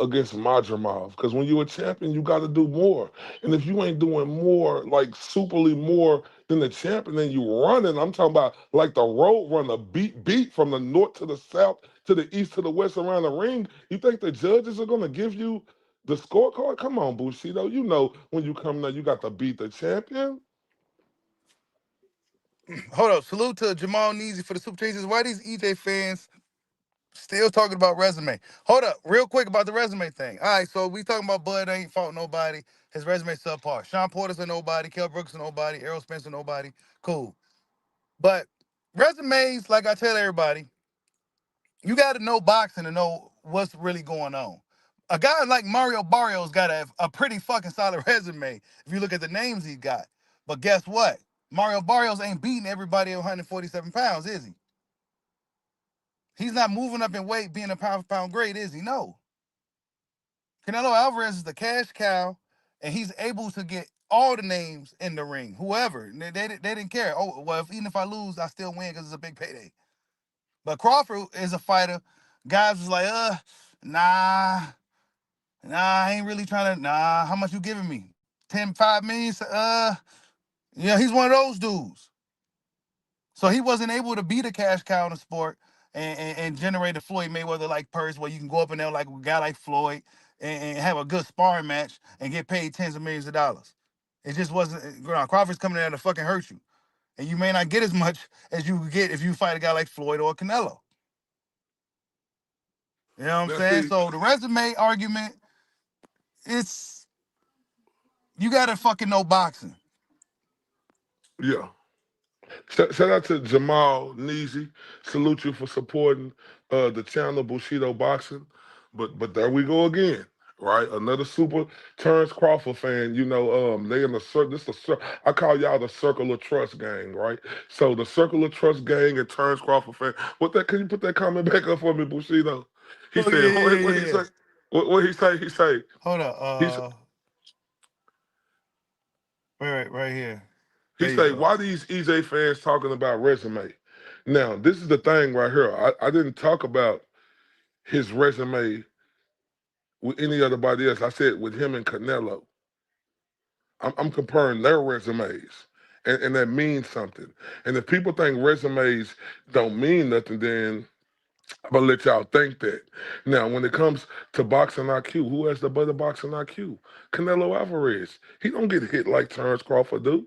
against Madrimov? Because when you're a champion, you got to do more. And if you ain't doing more, like superly more than the champion, then you running. I'm talking about like the road runner, beat from the north to the south to the east to the west around the ring. You think the judges are gonna give you the scorecard? Come on, Bushido. You know when you come there, you got to beat the champion. Hold up. Salute to Jamal Neasy for the super chases. Why these EJ fans still talking about resume? Hold up, real quick about the resume thing. All right, so we talking about Bud ain't fought nobody. His resume subpar. Sean Porter's a nobody. Kell Brooks a nobody. Errol Spence a nobody. Cool. But resumes, like I tell everybody, you got to know boxing to know what's really going on. A guy like Mario Barrios got a pretty fucking solid resume if you look at the names he got. But guess what? Mario Barrios ain't beating everybody at 147 pounds, is he? He's not moving up in weight, being a pound for pound great, is he? No. Canelo Alvarez is the cash cow, and he's able to get all the names in the ring, whoever. They didn't care. Oh, well, even if I lose, I still win because it's a big payday. But Crawford is a fighter. Guys was like, nah, I ain't really trying to, nah, how much you giving me? 10, 5 million? Yeah, he's one of those dudes. So he wasn't able to be the cash cow in the sport and generate a Floyd Mayweather like purse where you can go up in there like a guy like Floyd and have a good sparring match and get paid tens of millions of dollars. It just wasn't. Crawford's coming there to fucking hurt you, and you may not get as much as you get if you fight a guy like Floyd or Canelo. You know what I'm Now, saying? see, So the resume argument, it's you gotta fucking know boxing. yeah. Shout out to Jamal Neasy. Salute you for supporting the channel Bushido Boxing. But there we go again, right? Another super Terrence Crawford fan. You know, they in the circle. I call y'all the Circle of Trust gang, right? So the Circle of Trust gang and Terrence Crawford fan. What that? Can you put that comment back up for me, Bushido? He Oh yeah, said, yeah, what yeah, he yeah. say? What he say? He say. Hold up. He's Right here. He There you say, go. why these EJ fans talking about resume? Now, this is the thing right here. I didn't talk about his resume with any other body else. I said with him and Canelo. I'm comparing their resumes. And that means something. And if people think resumes don't mean nothing, then I'm gonna let y'all think that. Now, when it comes to boxing IQ, who has the better boxing IQ? Canelo Alvarez. He don't get hit like Terrence Crawford do.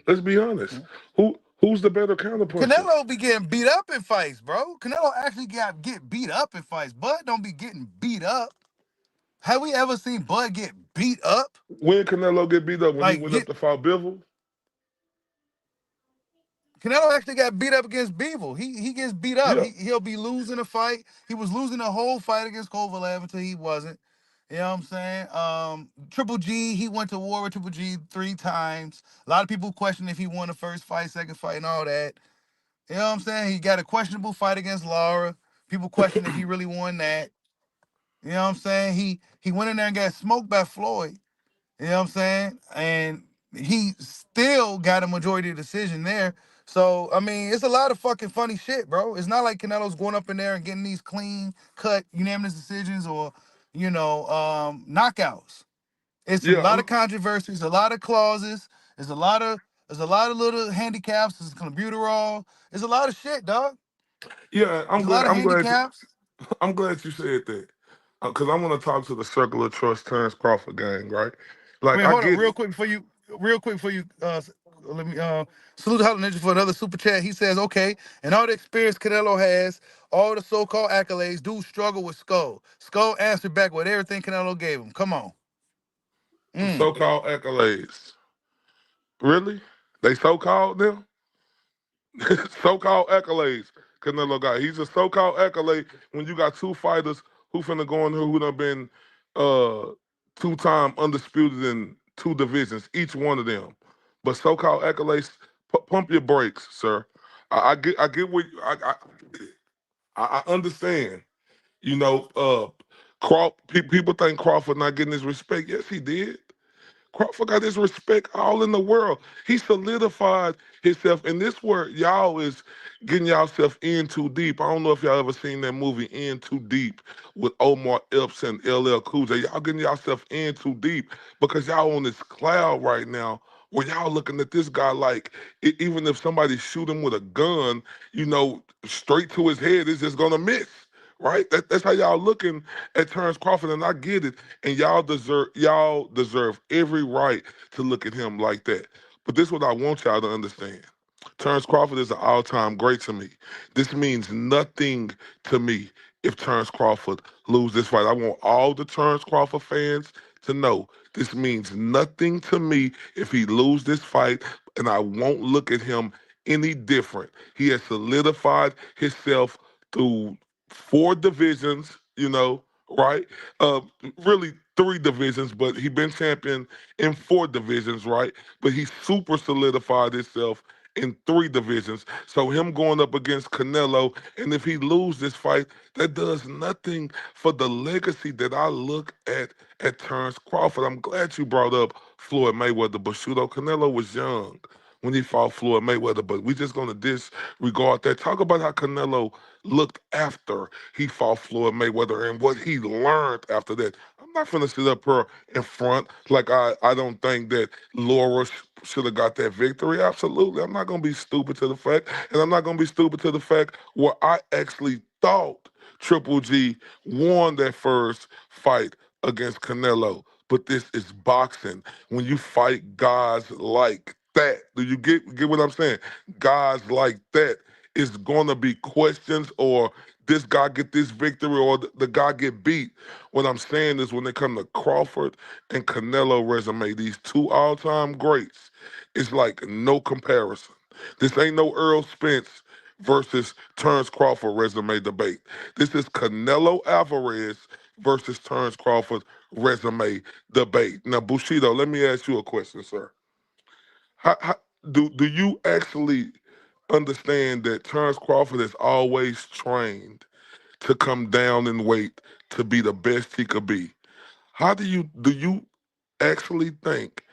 Let's be honest. Who's the better counterpuncher? Canelo be getting beat up in fights, bro. Canelo actually get beat up in fights. Bud don't be getting beat up. Have we ever seen Bud get beat up? When Canelo get beat up, when he Like went up get to fight Bivol? Canelo actually got beat up against Beevil. He gets beat up. Yeah. He'll be losing a fight. He was losing the whole fight against Kovalev until he wasn't. You know what I'm saying? Triple G, he went to war with Triple G 3 times. A lot of people question if he won the first fight, second fight, and all that. You know what I'm saying? He got a questionable fight against Laura. People question if he really won that. You know what I'm saying? He went in there and got smoked by Floyd. You know what I'm saying? And he still got a majority decision there. So I mean, it's a lot of fucking funny shit, bro. It's not like Canelo's going up in there and getting these clean cut unanimous decisions or knockouts. It's a Yeah, lot of controversies, a lot of clauses. There's a lot of little handicaps. There's clenbuterol. There's a lot of shit, dog. yeah. There's a lot of I'm glad. handicaps. I'm glad you said that because I want to talk to the Circle of Trust Terrence Crawford gang, right? Like Wait, I hold up, get it. real quick for you. Let me salute Hollow Ninja for another super chat. He says, okay, and all the experience Canelo has, all the so-called accolades, do struggle with Skull. Skull answered back with everything Canelo gave him. Come on. Mm. So-called accolades. Really? They so-called them? So-called accolades. Canelo got. He's a so-called accolade when you got two fighters who finna go in here who done been uh two-time undisputed in two divisions, each one of them. But so-called accolades, pump your brakes, sir. I get what I understand. You know, people think Crawford not getting his respect. Yes, he did. Crawford got his respect all in the world. He solidified himself, and this where y'all is getting yourself in too deep. I don't know if y'all ever seen that movie In Too Deep with Omar Epps and LL Cool J. Y'all getting yourself in too deep because y'all on this cloud right now where y'all looking at this guy like even if somebody shoot him with a gun, straight to his head, it's just gonna miss. Right? That's how y'all looking at Terrence Crawford, and I get it. And y'all deserve every right to look at him like that. But this is what I want y'all to understand. Terrence Crawford is an all-time great to me. This means nothing to me if Terrence Crawford lose this fight. I want all the Terrence Crawford fans to know this means nothing to me if he lose this fight, and I won't look at him any different. He has solidified himself through four divisions, right? Uh, really three divisions, but he been champion in four divisions, right? But he super solidified himself in three divisions. So him going up against Canelo, and if he lose this fight, that does nothing for the legacy that I look at Terrence Crawford. I'm glad you brought up Floyd Mayweather, but Canelo was young when he fought Floyd Mayweather, but we just gonna disregard that. Talk about how Canelo looked after he fought Floyd Mayweather and what he learned after that. I'm not finna sit up here in front like I don't think that Laura should have got that victory. Absolutely. I'm not gonna be stupid to the fact, and I'm not gonna be stupid to the fact where I actually thought Triple G won that first fight against Canelo. But this is boxing. When you fight guys like that, do you get what I'm saying? Guys like that, is gonna be questions or this guy get this victory or the guy get beat. What I'm saying is when they come to Crawford and Canelo resume, these two all-time greats, it's like no comparison. This ain't no Earl Spence versus Terrence Crawford resume debate. This is Canelo Alvarez versus Terrence Crawford resume debate. Now, Bushido, let me ask you a question, sir. How do you actually understand that Terrence Crawford is always trained to come down in weight to be the best he could be? How do you actually think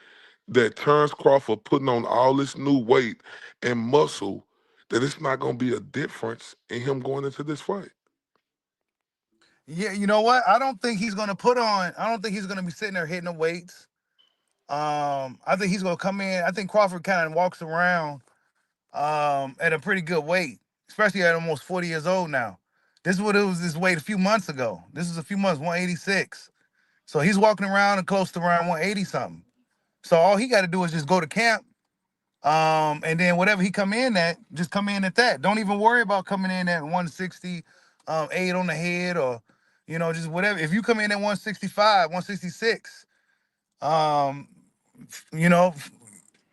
that Terrence Crawford putting on all this new weight and muscle that it's not gonna be a difference in him going into this fight? Yeah, you know what? I don't think he's gonna put on. I don't think he's gonna be sitting there hitting the weights. I think he's gonna come in. I think Crawford kind of walks around at a pretty good weight, especially at almost 40 years old now. This is what it was this weight a few months ago. This is a few months, 186. So he's walking around and close to around 180 something. So all he got to do is just go to camp. And then whatever he come in at, just come in at that. Don't even worry about coming in at 160, eight on the head or, just whatever. If you come in at 165, 166, um, you know,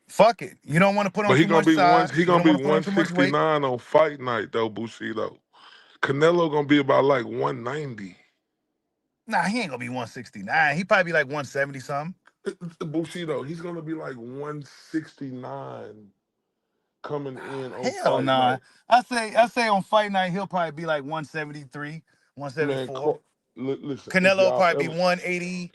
fuck it. You don't want to put on But he too gonna much be one. size. He You gonna don't be want to put on too much weight. 169 on fight night though, Bushido. Canelo gonna be about like 190. Nah, he ain't gonna be 169. He probably be like 170 something. Bushido, he's gonna be like 169 coming in on Hell fight nah. night. I say on fight night he'll probably be like 173, Man, 174. listen, if Canelo y'all probably be ever, 180.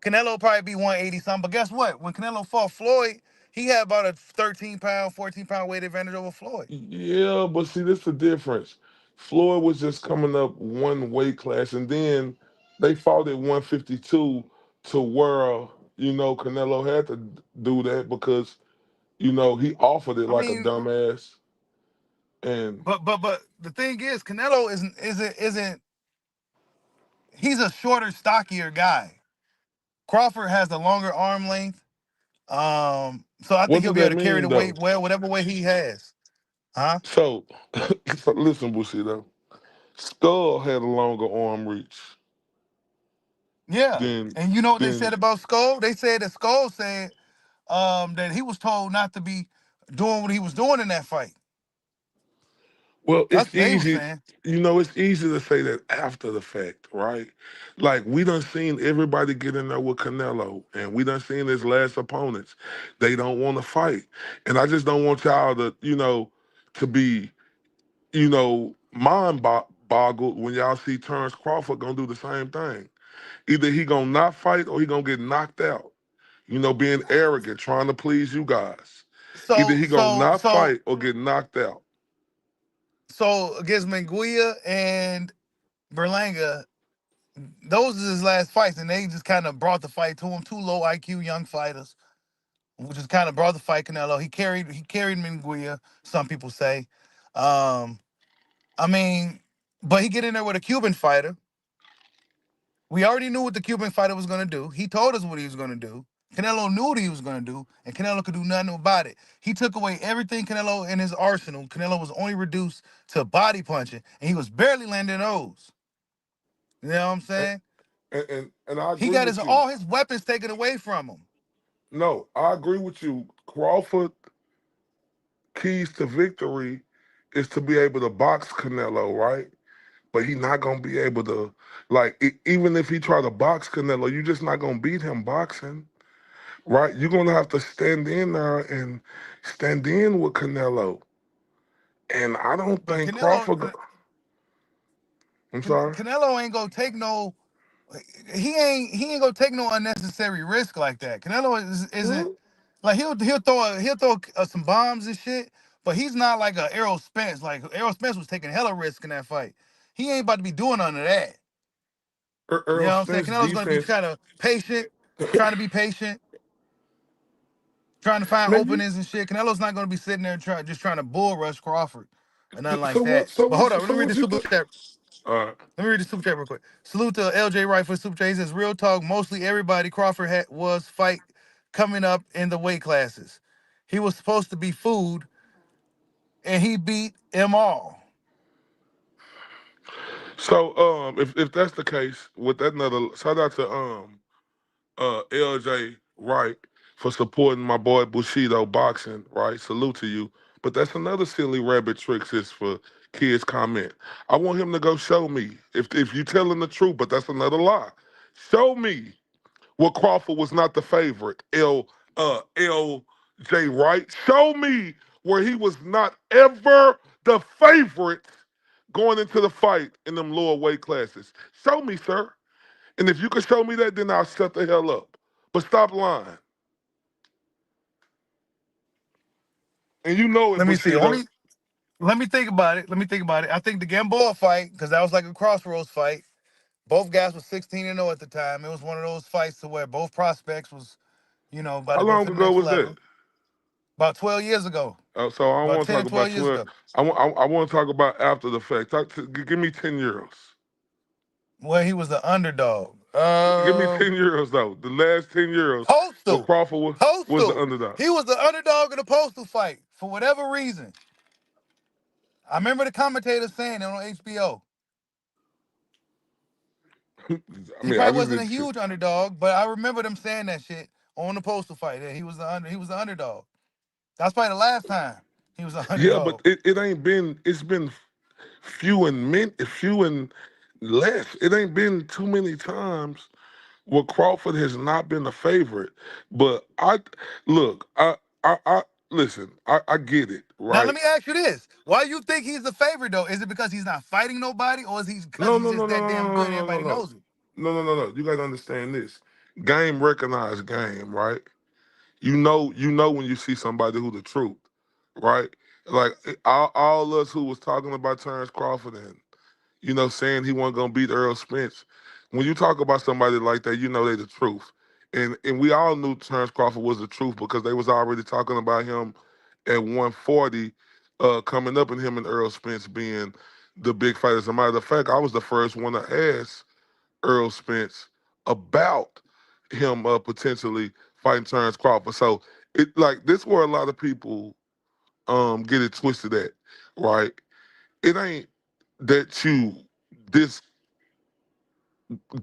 Canelo probably be 180 something. But guess what? When Canelo fought Floyd, he had about a 13-pound, 14-pound weight advantage over Floyd. yeah, but see, this the difference. Floyd was just coming up one weight class, and then they fought at 152 to where Canelo had to do that because he offered it I like a mean, dumbass, and but the thing is, Canelo isn't he's a shorter, stockier guy. Crawford has the longer arm length. So I think what he'll does be able that to carry mean the though? weight well, whatever weight he has. Huh? So, so listen, Bushido. Skull had a longer arm reach Yeah. than And you know what they said than. about Skull? They said that Skull said that he was told not to be doing what he was doing in that fight. Well, That's it's what they were easy. saying. It's easy to say that after the fact, right? Like we done seen everybody get in there with Canelo, and we done seen his last opponents. They don't want to fight, and I just don't want y'all to be, mind boggled when y'all see Terrence Crawford gonna do the same thing. Either he gonna not fight or he gonna get knocked out. being arrogant, trying to please you guys. Either So he gonna so not so fight or get knocked out. so against Menguia and Berlanga, those is his last fights, and they just kind of brought the fight to him. Two low IQ young fighters, which just kind of brought the fight Canelo. He carried Menguia. Some people say, um, I mean, but he get in there with a Cuban fighter. We already knew what the Cuban fighter was gonna do. He told us what he was gonna do. Canelo knew what he was gonna do, and Canelo could do nothing about it. He took away everything Canelo in his arsenal. Canelo was only reduced to body punching, and he was barely landing those. You know what I'm And, saying? and I He agree got his with you. all his weapons taken away from him. No, I agree with you. Crawford keys to victory is to be able to box Canelo, right? But he not gonna be able to, like, even if he try to box Canelo, you just not gonna beat him boxing, right? You're gonna have to stand in there and stand in with Canelo. And I don't But think Crawford. I'm sorry. Canelo ain't gonna take no. He ain't gonna take no unnecessary risk like that. Canelo isn't Mhm. like he'll throw some bombs and shit, but he's not like a Errol Spence. Like Errol Spence was taking hella risk in that fight. He ain't about to be doing none of that. You Earl know what I'm saying? Spence Canelo's gonna be defense. kind of patient, trying to be patient, trying to find Man, you openings and shit. Canelo's not gonna be sitting there trying to bull rush Crawford or nothing so like what that. so But what hold up, let so me read what the you super think? chat. Uh Let me read the super chat real quick. Salute to LJ Wright for super chat. He says, "Real talk. Mostly everybody Crawford was fight coming up in the weight classes. He was supposed to be food, and he beat them all." so if that's the case, with that another shout out to LJ Wright for supporting my boy Bushido boxing, right? Salute to you. But that's another silly rabbit tricks is for kids comment. I want him to go show me if you telling the truth, but that's another lie. Show me where Crawford was not the favorite. LJ Wright. Show me where he was not ever the favorite going into the fight in them lower weight classes. Show me, sir. And if you can show me that, then I'll shut the hell up. But stop lying. And you know it, Let me see. Bushido. Let me think about it. Let me think about it. I think the Gamboa fight, because that was like a crossroads fight. Both guys were 16-0 at the time. It was one of those fights to where both prospects was, about How to go long to the ago next was that? level. About 12 years ago. So I don't About want to 10 talk and 12 about years 12. ago. I want to talk about after the fact. Give me 10 euros. Where he was the underdog. Give me 10 euros, though. The last 10 euros where Postal. Crawford was the Postal. underdog. He was the underdog in the postal fight for whatever reason. I remember the commentator saying it on HBO. I He mean, I probably just wasn't a did. huge underdog, but I remember them saying that shit on the postal fight. That he was the underdog. That's probably the last time he was the Yeah, but underdog. it ain't been, it's been few and less. It ain't been too many times where Crawford has not been a favorite. But look, I listen, I get it, Now let right? me ask you this: why you think he's the favorite though? Is it because he's not fighting nobody, or is he because No, he's no, no, just no, that damn no, good and no, no, no, everybody no. knows it? No. You gotta understand this. Game recognized game, right? You know when you see somebody who the truth, right? Like all us who was talking about Terrence Crawford and saying he wasn't gonna beat Earl Spence. When you talk about somebody like that, you know they the truth. And we all knew Terrence Crawford was the truth because they was already talking about him at 140, coming up, and him and Earl Spence being the big fight. As a matter of fact, I was the first one to ask Earl Spence about him potentially fighting Terrence Crawford. So it like this where a lot of people get it twisted at, right? It ain't that you dis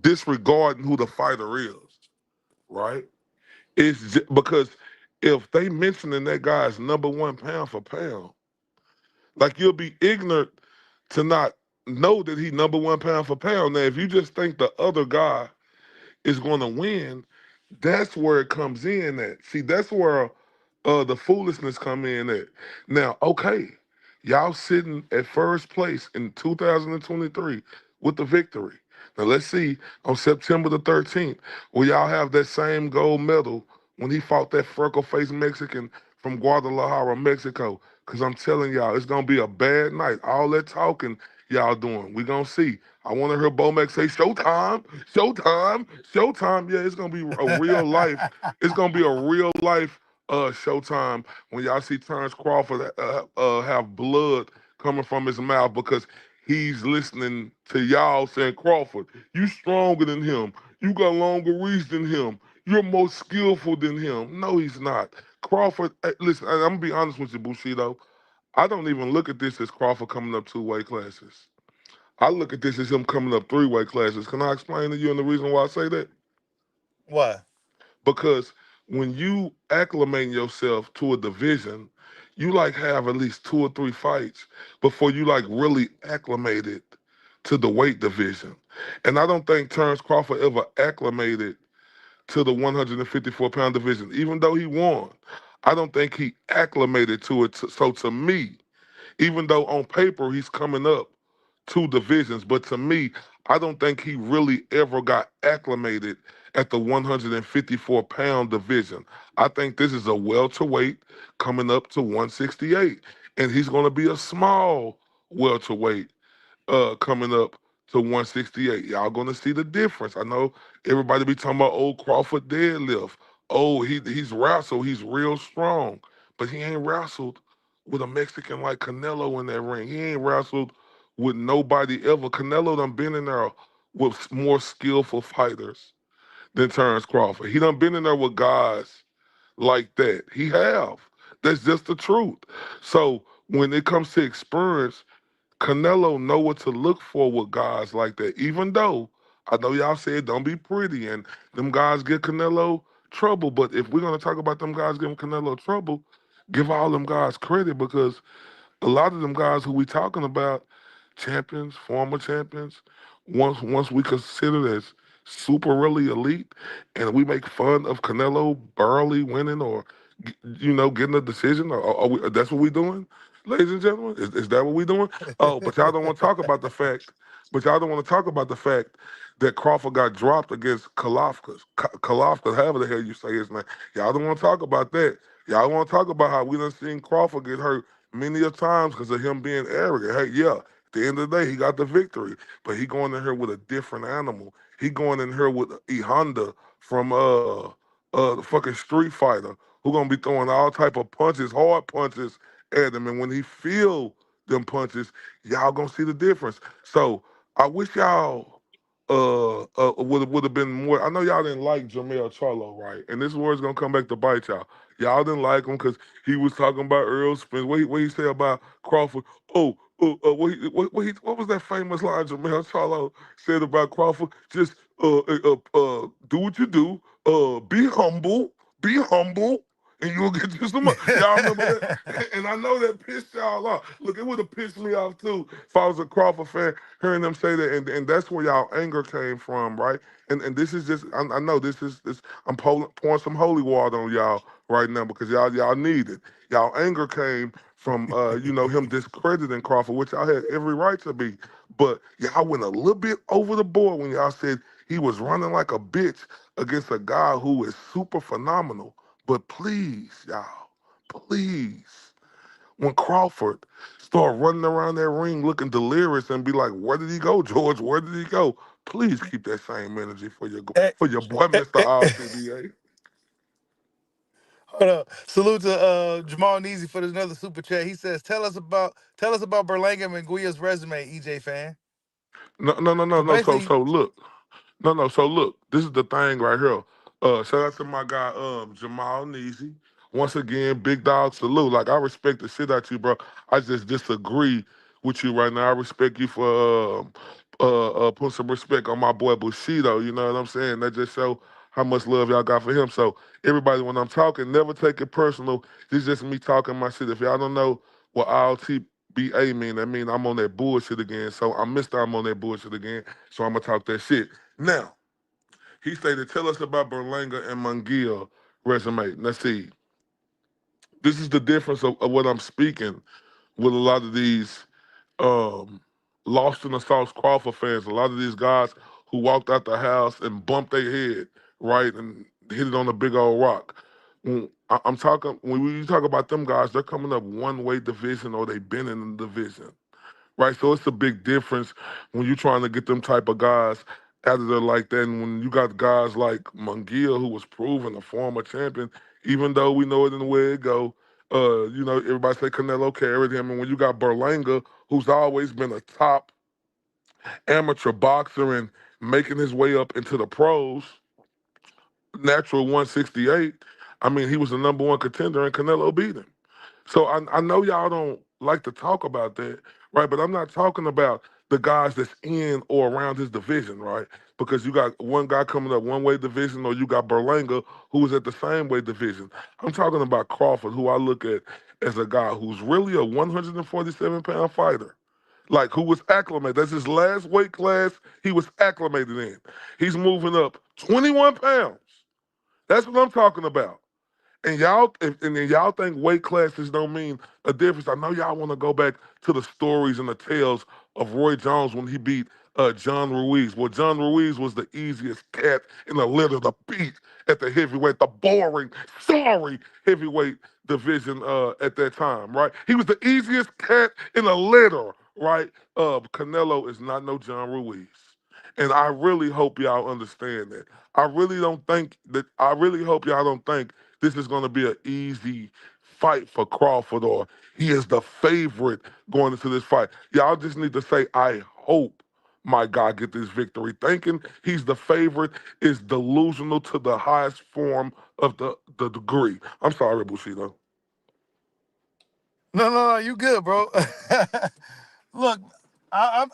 disregarding who the fighter is, right? Because if they mentioning that guy's number one pound for pound, like you'll be ignorant to not know that he number one pound for pound. Now, if you just think the other guy is going to win, that's where it comes in at. See, that's where the foolishness come in at. Now, okay, y'all sitting at first place in 2023 with the victory. Now let's see on September the 13th, will y'all have that same gold medal when he fought that freckle faced Mexican from Guadalajara, Mexico. Cause I'm telling y'all, it's gonna be a bad night. All that talking y'all doing, we gonna see. I want to hear Bomac say Showtime, Showtime, Showtime. Yeah, it's gonna be a real life. It's gonna be a real life Showtime when y'all see Terrence Crawford have blood coming from his mouth because he's listening to y'all saying, Crawford, you stronger than him. You got longer reach than him. You're more skillful than him. No, he's not. Crawford, listen, I'm gonna be honest with you, Bushido. I don't even look at this as Crawford coming up two weight classes. I look at this as him coming up three weight classes. Can I explain to you and the reason why I say that? Why? Because when you acclimate yourself to a division, you like have at least two or three fights before you like really acclimated to the weight division. And I don't think Terrence Crawford ever acclimated to the 154-pound division, even though he won. I don't think he acclimated to it. So to me, even though on paper he's coming up two divisions, but to me, I don't think he really ever got acclimated at the 154-pound division. I think this is a welterweight coming up to 168, and he's going to be a small welterweight coming up to 168. Y'all gonna see the difference. I know everybody be talking about old Crawford deadlift. Oh, he's wrestled, he's real strong. But he ain't wrestled with a Mexican like Canelo in that ring. He ain't wrestled with nobody ever. Canelo done been in there with more skillful fighters than Terrence Crawford. He done been in there with guys like that. He have. That's just the truth. So when it comes to experience, Canelo know what to look for with guys like that. Even though I know y'all said don't be pretty and them guys give Canelo trouble, but if we're gonna talk about them guys giving Canelo trouble, give all them guys credit because a lot of them guys who we talking about, champions, former champions, once we consider as super really elite, and we make fun of Canelo barely winning or getting a decision, or that's what we doing, ladies and gentlemen. Is that what we doing? Oh, but y'all don't want to talk about the fact. But y'all don't want to talk about the fact that Crawford got dropped against Kalafka, however the hell you say his name. Y'all don't want to talk about that. Y'all want to talk about how we done seen Crawford get hurt many a times because of him being arrogant. Hey, yeah, at the end of the day, he got the victory, but he going in here with a different animal. He going in here with E Honda from the fucking Street Fighter, who gonna be throwing all type of punches, hard punches at him, and when he feel them punches, y'all gonna see the difference. So I wish y'all would have been more. I know y'all didn't like Jamel Charlo, right? And this word's gonna come back to bite y'all. Y'all didn't like him because he was talking about Earl Spence. What he said about Crawford? What was that famous line Jamel Charlo said about Crawford? Just do what you do. Be humble. Be humble. And you'll get you some. Y'all remember that? And I know that pissed y'all off. Look, it would have pissed me off too if I was a Crawford fan hearing them say that, and that's where y'all anger came from, right? And this is just, I know this is this. I'm pouring some holy water on y'all right now because y'all need it. Y'all anger came from him discrediting Crawford, which I had every right to be. But y'all went a little bit over the board when y'all said he was running like a bitch against a guy who is super phenomenal. But please, y'all, please, when Crawford start running around that ring looking delirious and be like, "Where did he go, George? Where did he go?" Please keep that same energy for Eh, for your boy, eh, Mr. eh, RCBA. Hold up. Salute to Jamal Neasy for another super chat. He says, tell us about Berlanga Menguia's resume, EJ fan." No, no, no, no, So no. So, basically, so look. No, no. So look, this is the thing right here. Shout out to my guy Jamal Neasy. Once again, big dog salute. Like I respect the shit out you, bro. I just disagree with you right now. I respect you for putting some respect on my boy Bushido. You know what I'm saying? That just show how much love y'all got for him. So everybody, when I'm talking, never take it personal. This is just me talking my shit. If y'all don't know what ILTBA mean, that mean I'm on that bullshit again. So I'm Mr. I'm on that bullshit again. So I'm gonna talk that shit. Now, he stated, tell us about Berlanga and Munguia resume. Let's see. This is the difference of what I'm speaking with a lot of these um, Lost in the Sauce Crawford fans. A lot of these guys who walked out the house and bumped their head, right, and hit it on a big old rock. I'm talking when we talk about them guys, they're coming up one weight division or they've been in the division, right? So it's a big difference when you're trying to get them type of guys out of there like that. And when you got guys like Munguia, who was proven a former champion, even though we know it in the way it go. Everybody say Canelo carried him, and when you got Berlanga, who's always been a top amateur boxer and making his way up into the pros, natural 168. I mean, he was the number one contender, and Canelo beat him. So I know y'all don't like to talk about that, right? But I'm not talking about the guys that's in or around his division, right? Because you got one guy coming up one weight division, or you got Berlanga who is at the same weight division. I'm talking about Crawford, who I look at as a guy who's really a 147-pound fighter. Like who was acclimated. That's his last weight class he was acclimated in. He's moving up 21 pounds. That's what I'm talking about. And then y'all think weight classes don't mean a difference. I know y'all want to go back to the stories and the tales of Roy Jones when he beat John Ruiz. Well, John Ruiz was the easiest cat in the litter to beat at the heavyweight, the boring, sorry heavyweight division at that time, right? He was the easiest cat in the litter, right? Canelo is not no John Ruiz. And I really hope y'all understand that. I really hope y'all don't think this is going to be an easy fight for Crawford or he is the favorite going into this fight. Y'all just need to say, I hope my guy get this victory. Thinking he's the favorite is delusional to the highest form of the degree. I'm sorry, Bushido. No, no, no, you good, bro. Look, I'm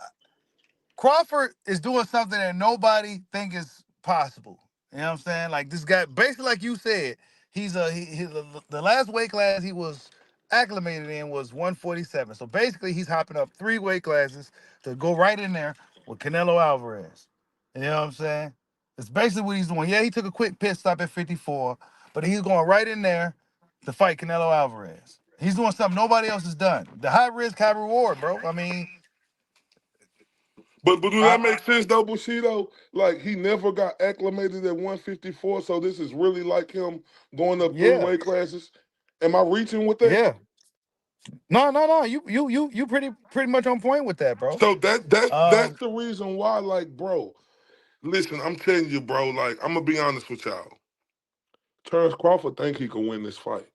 Crawford is doing something that nobody think is possible. You know what I'm saying? Like this guy, basically, like you said, he's the last weight class he was acclimated in was 147. So basically, he's hopping up three weight classes to go right in there with Canelo Alvarez. You know what I'm saying? It's basically what he's doing. Yeah, he took a quick pit stop at 54, but he's going right in there to fight Canelo Alvarez. He's doing something nobody else has done. The high risk, high reward, bro. I mean, But do that I, make sense though, Bushido? Like he never got acclimated at 154, so this is really like him going up three yeah, weight classes. Am I reaching with that? yeah. No, no, no. You pretty much on point with that, bro. So that's Um, the reason why, like, bro. Listen, I'm telling you, bro. Like, I'm gonna be honest with y'all. Terrence Crawford think he can win this fight.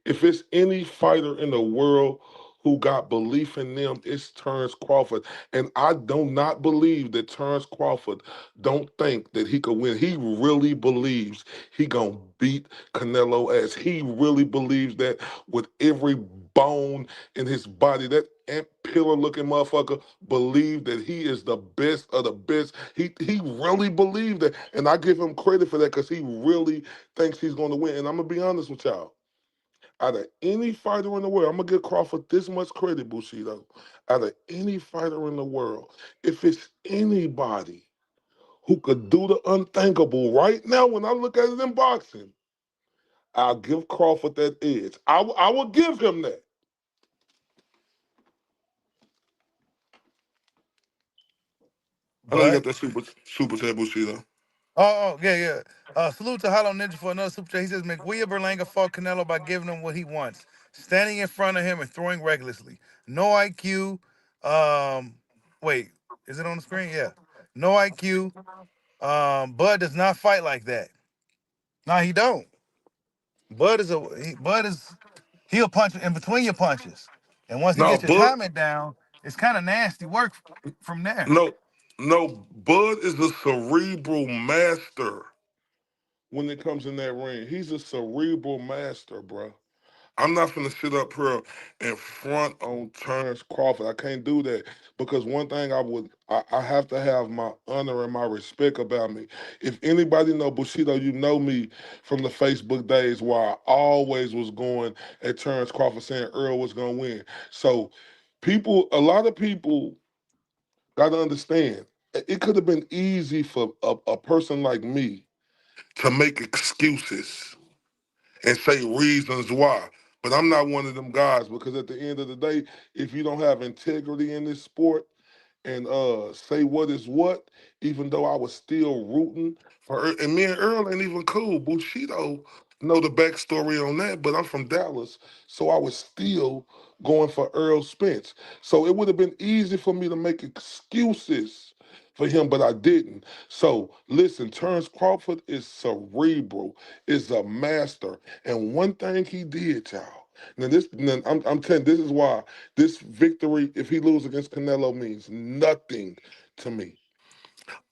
If it's any fighter in the world who got belief in them, it's Terrence Crawford. And I do not believe that Terrence Crawford don't think that he could win. He really believes he gonna beat Canelo ass. He really believes that with every bone in his body. That ant pillar looking motherfucker believe that he is the best of the best. He really believed that. And I give him credit for that because he really thinks he's gonna win. And I'm gonna be honest with y'all. Out of any fighter in the world, I'm gonna give Crawford this much credit, Bushido. Out of any fighter in the world, if it's anybody who could do the unthinkable right now, when I look at it in boxing, I'll give Crawford that edge. I will give him that. I know you got but that super chat, Bushido. yeah, yeah. Salute to Hollow Ninja for another super chat. He says McWilliam Berlanga fought Canelo by giving him what he wants, standing in front of him and throwing recklessly. No IQ. Wait, is it on the screen? Yeah. No IQ. Bud does not fight like that. No, he don't. Bud is he'll punch in between your punches, and once he No, gets your Bud, timing down, it's kind of nasty work from there. no, no, Bud is a cerebral master when it comes in that ring. He's a cerebral master, bro. I'm not gonna sit up here in front on Terrence Crawford. I can't do that because one thing I have to have my honor and my respect about me. If anybody know Bushido, you know me from the Facebook days where I always was going at Terrence Crawford saying Earl was gonna win. So a lot of people gotta understand. It could have been easy for a person like me to make excuses and say reasons why. But I'm not one of them guys because at the end of the day, if you don't have integrity in this sport and say what is what, even though I was still rooting for and me and Earl ain't even cool. Bushido know the backstory on that, but I'm from Dallas, so I was still going for Earl Spence. So it would have been easy for me to make excuses for him, but I didn't. So listen, Terrence Crawford is cerebral, is a master, and one thing he did, y'all. Now I'm telling you, this is why this victory, if he loses against Canelo, means nothing to me.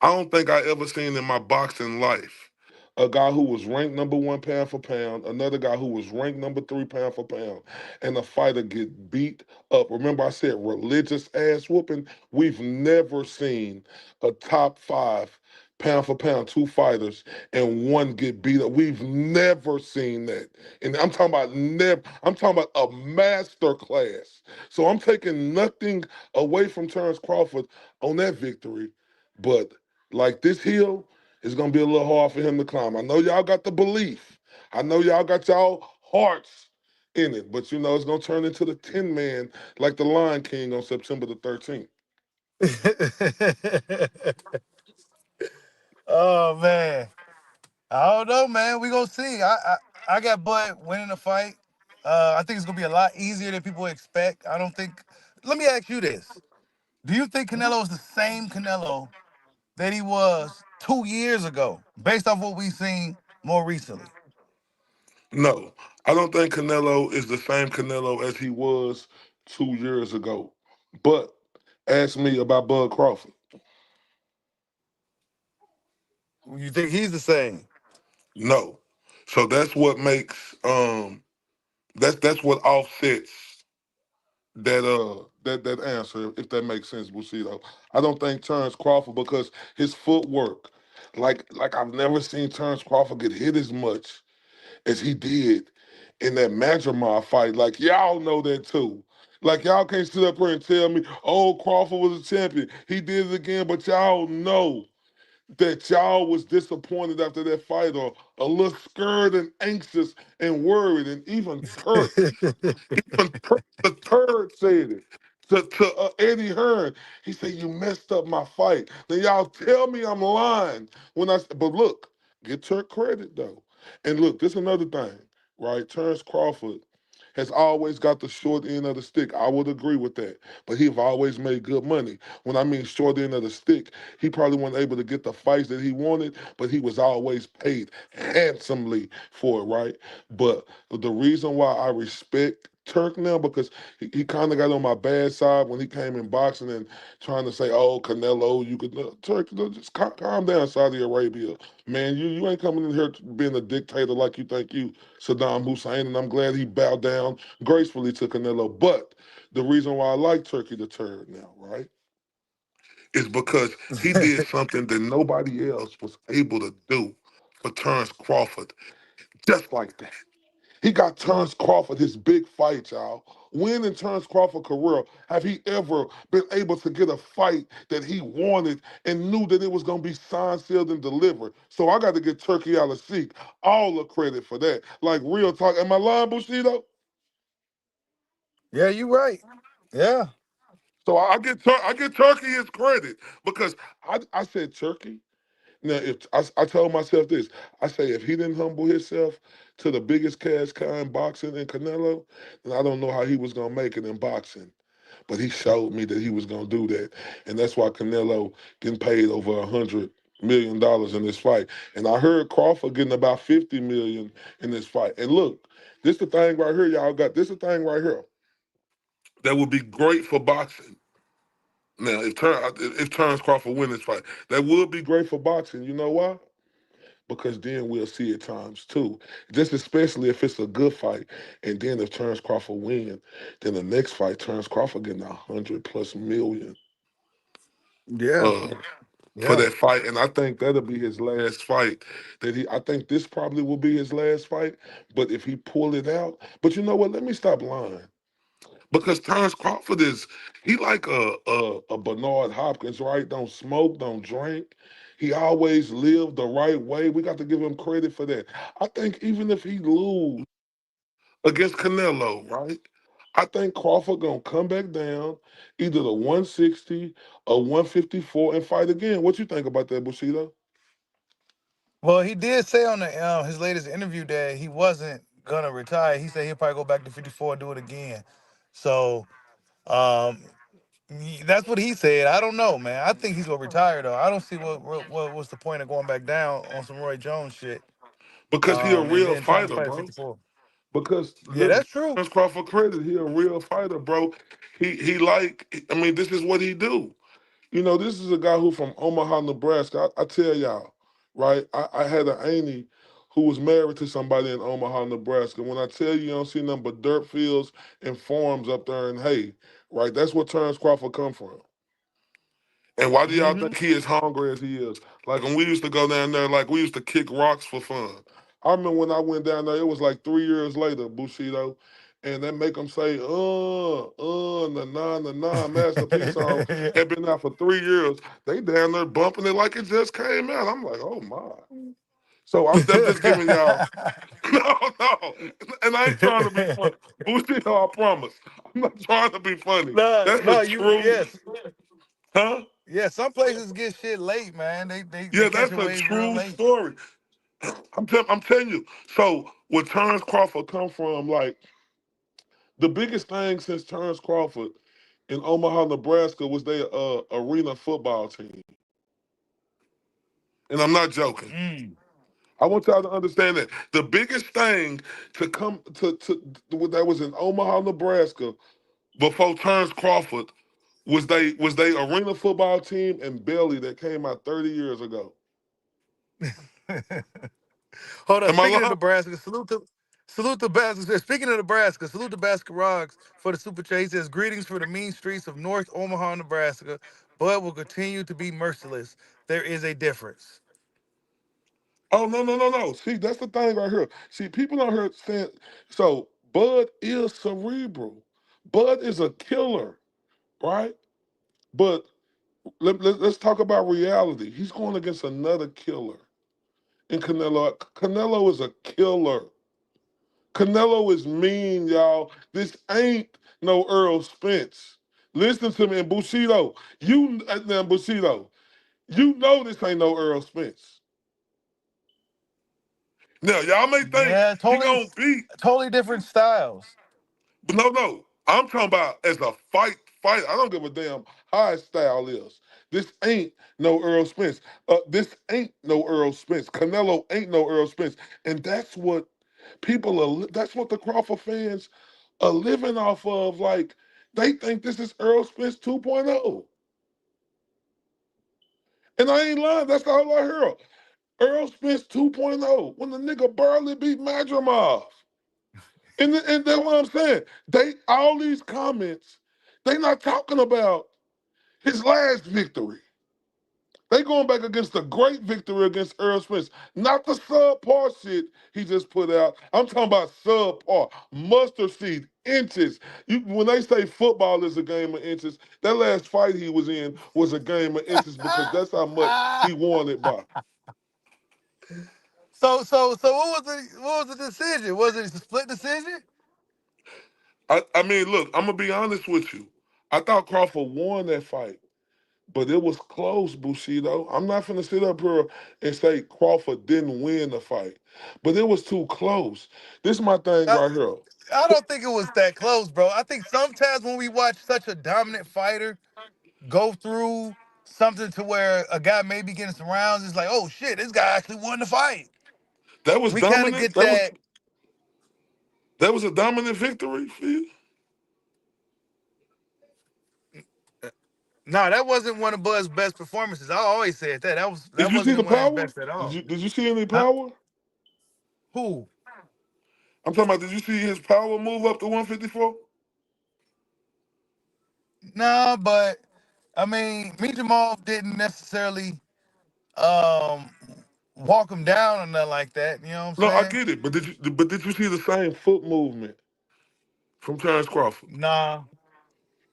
I don't think I ever seen in my boxing life a guy who was ranked number one pound for pound, another guy who was ranked number three pound for pound, and a fighter get beat up. Remember, I said religious ass whooping. We've never seen a top five pound for pound two fighters and one get beat up. We've never seen that. And I'm talking about never. I'm talking about a master class. So I'm taking nothing away from Terrence Crawford on that victory, but like this hill is gonna be a little hard for him to climb. I know y'all got the belief. I know y'all got y'all hearts in it, but you know it's gonna turn into the Tin Man like the Lion King on September the 13th. Oh man, I don't know, man. We gonna see. I got Bud winning the fight. I think it's gonna be a lot easier than people expect. I don't think. Let me ask you this: do you think Canelo is the same Canelo that he was 2 years ago, based off what we've seen more recently? No, I don't think Canelo is the same Canelo as he was 2 years ago. But ask me about Bud Crawford. You think he's the same? No. So that's what makes that's what offsets that answer, if that makes sense, Bushido. I don't think Terrence Crawford because his footwork, like I've never seen Terrence Crawford get hit as much as he did in that Madrimar fight. Like y'all know that too. Like y'all can't sit up here and tell me, oh, Crawford was a champion. He did it again, but y'all know that y'all was disappointed after that fight or a little scared and anxious and worried. And even Turk, even the third said it to Eddie Hearn. He said, "You messed up my fight." Then y'all tell me I'm lying when but look, get Turk credit though. And look, this is another thing, right? Terrence Crawford has always got the short end of the stick. I would agree with that. But he've always made good money. When I mean short end of the stick, he probably wasn't able to get the fights that he wanted, but he was always paid handsomely for it, right? But the reason why I respect Turk now because he kind of got on my bad side when he came in boxing and trying to say, "Oh, Canelo, you could Turk, just calm down, Saudi Arabia, man. You ain't coming in here being a dictator like you think you Saddam Hussein." And I'm glad he bowed down gracefully to Canelo. But the reason why I like Turkey the Turd now, right, is because he did something that nobody else was able to do for Terrence Crawford, just like that. He got Terrence Crawford his big fight, y'all. When in Terrence Crawford's career have he ever been able to get a fight that he wanted and knew that it was going to be signed, sealed, and delivered? So I got to get Turkey Al Sheikh all the credit for that. Like real talk. Am I lying, Bushido? Yeah, you right. Yeah. So I get Turkey his credit because I said Turkey. Now, if I told myself this, I say if he didn't humble himself to the biggest cash cow in boxing in Canelo, then I don't know how he was gonna make it in boxing. But he showed me that he was gonna do that, and that's why Canelo getting paid over $100 million in this fight. And I heard Crawford getting about 50 million in this fight. And look, this the thing right here, y'all got this the thing right here that would be great for boxing. Now, if Terrence Crawford win this fight, that would be great for boxing. You know why? Because then we'll see it times two. Just especially if it's a good fight. And then if Terrence Crawford win, then the next fight, Terrence Crawford getting 100+ million Yeah. uh, for Yeah. that fight. And I think that'll be his last fight. I think this probably will be his last fight. But if he pull it out, but you know what? Let me stop lying. Because Terrence Crawford he like a Bernard Hopkins, right? Don't smoke, don't drink. He always lived the right way. We got to give him credit for that. I think even if he lose against Canelo, right? I think Crawford gonna come back down either the 160 or 154 and fight again. What you think about that, Bushido? Well, he did say on the his latest interview that he wasn't gonna retire. He said he'll probably go back to 54 and do it again. So um, that's what he said. I don't know, man. I think he's gonna retire though. I don't see what was the point of going back down on some Roy Jones shit. Because he a And real then trying to fighter, fight at bro. 54. Because Yeah, let that's true. Terrence Crawford credit, he a real fighter, bro. He like, I mean, this is what he do. You know, this is a guy who from Omaha, Nebraska. I tell y'all, right? I had an auntie who was married to somebody in Omaha, Nebraska. When I tell you, you don't see nothing but dirt fields and farms up there in hay, right? That's where Terrence Crawford come from. And why do y'all Hmm. think he is hungry as he is? Like when we used to go down there, like we used to kick rocks for fun. I remember when I went down there, it was like 3 years later, Bushido, and they make them say, na na, Masterpiece song had been out for 3 years. They down there bumping it like it just came out. I'm like, oh my. So I'm just giving y'all, no, and I ain't trying to be funny. Bushido, I promise. I'm not trying to be funny. No, That's the no, you truth. yes. Huh? Yeah, some places get shit late, man. They Yeah, catch that's a a wave real true late. story. I'm telling you. So where Terrence Crawford come from, like the biggest thing since Terrence Crawford in Omaha, Nebraska, was their arena football team, and I'm not joking. Mm. I want y'all to understand that the biggest thing to come to that was in Omaha, Nebraska, before Terrence Crawford was they arena football team and Bailey that came out 30 years ago. Hold on. Am I Speaking of lying? Nebraska, salute to Nebraska. Speaking of Nebraska, salute to Basket Rogers for the super chat. He says, "Greetings for the mean streets of North Omaha, Nebraska. Bud will continue to be merciless. There is a difference." Oh no. See, that's the thing right here. See, people don't hear saying so Bud is cerebral. Bud is a killer, right? But let's talk about reality. He's going against another killer. And Canelo is a killer. Canelo is mean, y'all. This ain't no Earl Spence. Listen to me, and Bushido. Now Bushido, you know this ain't no Earl Spence. Now, y'all may think Yeah, he gonna beat. totally different styles. But no. I'm talking about as a fight. I don't give a damn how his style is. This ain't no Earl Spence. This ain't no Earl Spence. Canelo ain't no Earl Spence. And that's what that's what the Crawford fans are living off of. Like, they think this is Earl Spence 2.0. And I ain't lying. That's all I hear. Earl Spence 2.0 when the nigga barely beat Madrimov. And that's what I'm saying. All these comments, they not talking about his last victory. They going back against the great victory against Earl Spence, not the subpar shit he just put out. I'm talking about subpar, mustard seed, inches. When they say football is a game of inches, that last fight he was in was a game of inches because that's how much he won it by. So what was the decision? Was it a split decision? I mean, look, I'm gonna be honest with you. I thought Crawford won that fight. But it was close, Bushido. I'm not gonna sit up here and say Crawford didn't win the fight, but it was too close. This is my thing I, right here. I don't think it was that close, bro. I think sometimes when we watch such a dominant fighter go through something to where a guy may be getting some rounds, it's like, oh shit, this guy actually won the fight. That was We kind of dominant. get that. That was a dominant victory for you. No, that wasn't one of Bud's best performances. I always said that. Did That you see the wasn't one of his power? best at Did all. you see any Huh? power? Who? I'm talking about. Did you see his power move up to 154? No, but I mean, Jamal didn't necessarily um walk him down or nothing like that. You know what I'm No, I saying? get it. But did you see the same foot movement from Terrence Crawford? Nah,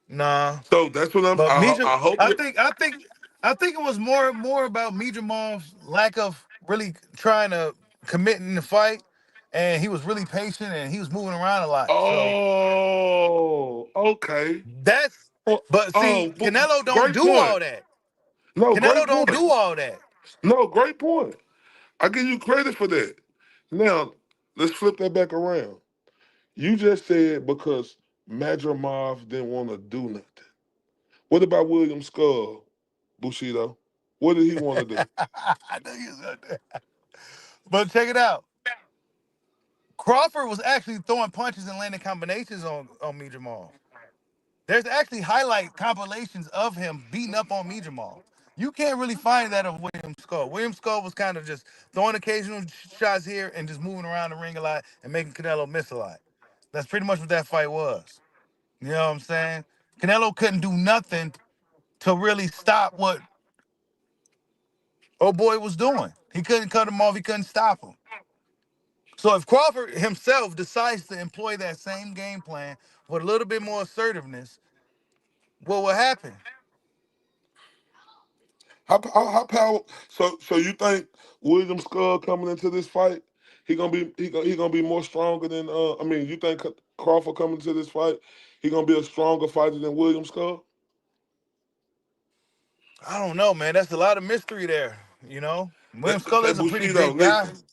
nah. So that's what But I hope I that. think, I think, I think it was more about Jamal's lack of really trying to commit in the fight, and he was really patient and he was moving around a lot. So Oh, okay. that's. Oh, But see, Canelo don't great do point. all that. No, Canelo great don't point. do all that. No, great point. I give you credit for that. Now, let's flip that back around. You just said because Madrimov didn't want to do nothing. What about William Skull, Bushido? What did he want to do? I knew you was gonna do that. But check it out. Crawford was actually throwing punches and landing combinations on me Jamal. There's actually highlight compilations of him beating up on me Jamal. You can't really find that of William Skull. William Skull was kind of just throwing occasional shots here and just moving around the ring a lot and making Canelo miss a lot. That's pretty much what that fight was. You know what I'm saying? Canelo couldn't do nothing to really stop what old boy was doing. He couldn't cut him off. He couldn't stop him. So if Crawford himself decides to employ that same game plan with a little bit more assertiveness, what will happen? How power? So you think William Skull coming into this fight, he gonna be more stronger than I mean, you think Crawford coming to this fight, he gonna be a stronger fighter than William Skull? I don't know, man. That's a lot of mystery there. You know, William Skull Hey is a pretty Bushido, big guy. listen.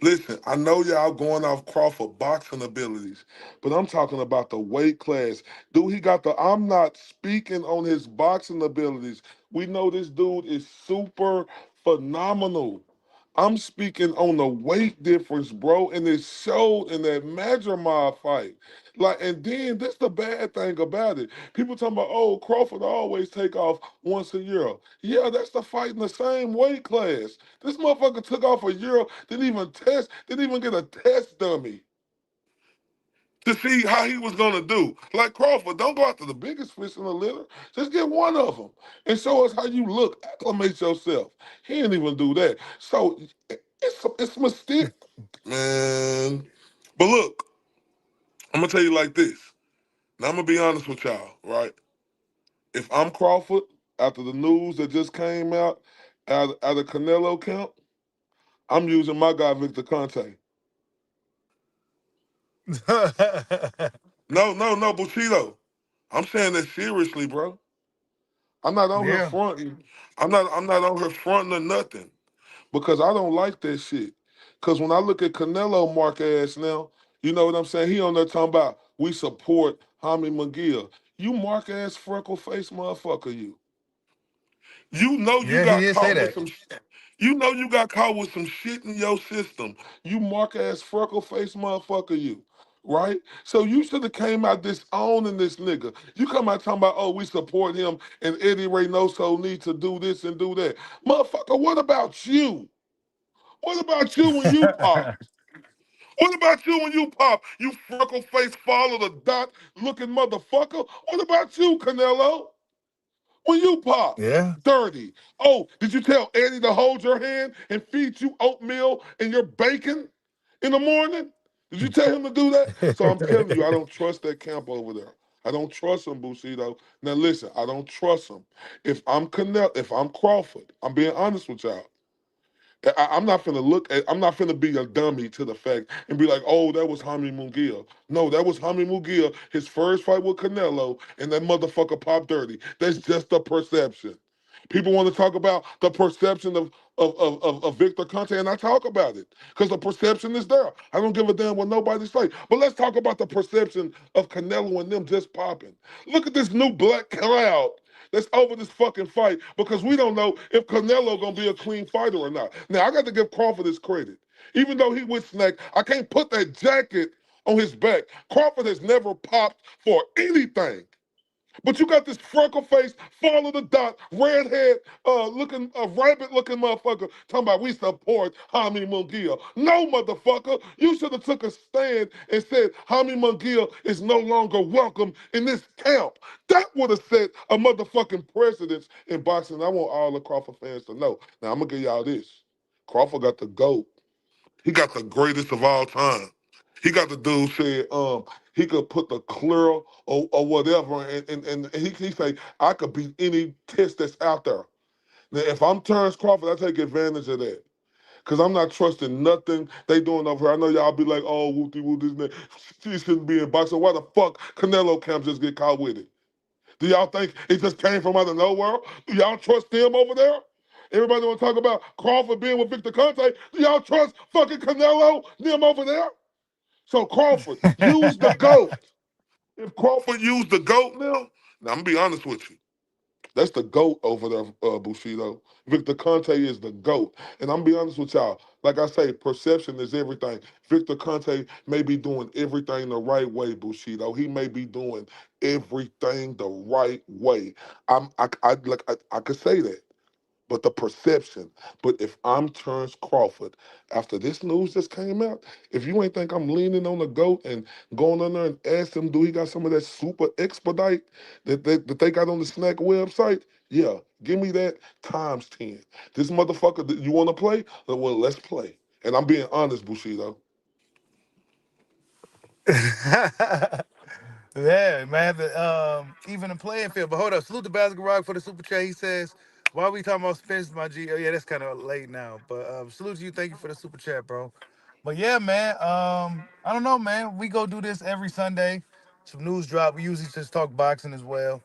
Listen, I know y'all going off Crawford boxing abilities, but I'm talking about the weight class. Dude, he got the. I'm not speaking on his boxing abilities. We know this dude is super phenomenal. I'm speaking on the weight difference, bro, and it showed in that Majormar fight. Like, and then this the bad thing about it. People talking about, oh, Crawford always take off once a year. Yeah, that's the fight in the same weight class. This motherfucker took off a year, didn't even get a test dummy to see how he was gonna do. Like Crawford, don't go after the biggest fish in the litter. Just get one of them and show us how you look. Acclimate yourself. He didn't even do that. So it's mysterious, man. But look, I'm gonna tell you like this. Now I'm gonna be honest with y'all, right? If I'm Crawford, after the news that just came out of Canelo camp, I'm using my guy Victor Conte. No, Bushido. I'm saying that seriously, bro. I'm not on her Yeah. fronting. I'm not on her fronting or nothing because I don't like that shit. Cause when I look at Canelo Mark ass now, you know what I'm saying? He on there talking about we support Jaime McGill. You mark ass freckle face motherfucker, you. You know you Yeah, he got did say caught with that. some you know you got caught with some shit in your system. You mark ass freckle face motherfucker, you. Right? So you should have came out disowning this nigga. You come out talking about, oh, we support him and Eddie Reynoso need to do this and do that. Motherfucker, what about you? What about you when you pop? What about you when you pop? You freckle face follow the dot looking motherfucker. What about you, Canelo? When you pop, Yeah. dirty. Oh, did you tell Eddie to hold your hand and feed you oatmeal and your bacon in the morning? Did you tell him to do that? So I'm telling you, I don't trust that camp over there. I don't trust him, Bushido. Now listen, I don't trust him. If I'm Crawford, I'm being honest with y'all. I'm not finna look at. I'm not finna be a dummy to the fact and be like, "Oh, that was Jaime Munguia." No, that was Jaime Munguia. His first fight with Canelo, and that motherfucker popped dirty. That's just a perception. People want to talk about the perception of Victor Conte, and I talk about it because the perception is there. I don't give a damn what nobody say. But let's talk about the perception of Canelo and them just popping. Look at this new black cloud that's over this fucking fight because we don't know if Canelo gonna be a clean fighter or not. Now I got to give Crawford his credit. Even though he went snack, I can't put that jacket on his back. Crawford has never popped for anything. But you got this freckle face, follow the dot, redhead, looking, rabbit looking motherfucker talking about we support Jaime Munguia. No, motherfucker, you should have took a stand and said Jaime Munguia is no longer welcome in this camp. That would have set a motherfucking precedence in boxing. I want all the Crawford fans to know. Now I'm gonna give y'all this. Crawford got the GOAT. He got the greatest of all time. He got the dude said he could put the clear or whatever, and he say I could beat any test that's out there. Now, if I'm Terrence Crawford, I take advantage of that. Cause I'm not trusting nothing they doing over here. I know y'all be like, oh, whoopty whoop, this and that. She shouldn't be in boxing. Why the fuck Canelo Camp just get caught with it? Do y'all think it just came from out of nowhere? Do y'all trust them over there? Everybody want to talk about Crawford being with Victor Conte. Do y'all trust fucking Canelo, them over there? So Crawford, use the GOAT. If Crawford used the GOAT now I'm gonna be honest with you. That's the GOAT over there, Bushido. Victor Conte is the GOAT. And I'm gonna be honest with y'all. Like I say, perception is everything. Victor Conte may be doing everything the right way, Bushido. He may be doing everything the right way. I could say that, but the perception. But if I'm Terrence Crawford, after this news just came out, if you ain't think I'm leaning on the GOAT and going on there and ask him, do he got some of that super expedite that they got on the snack website? Yeah, give me that times 10. This motherfucker, you want to play? Well, let's play. And I'm being honest, Bushido. Yeah, man. Even the playing field. But hold up. Salute to Basket Rock for the super chat. He says, why we talking about Spence, my G? Oh, yeah, that's kind of late now. But salute to you. Thank you for the super chat, bro. But yeah, man. I don't know, man. We go do this every Sunday. Some news drop. We usually just talk boxing as well.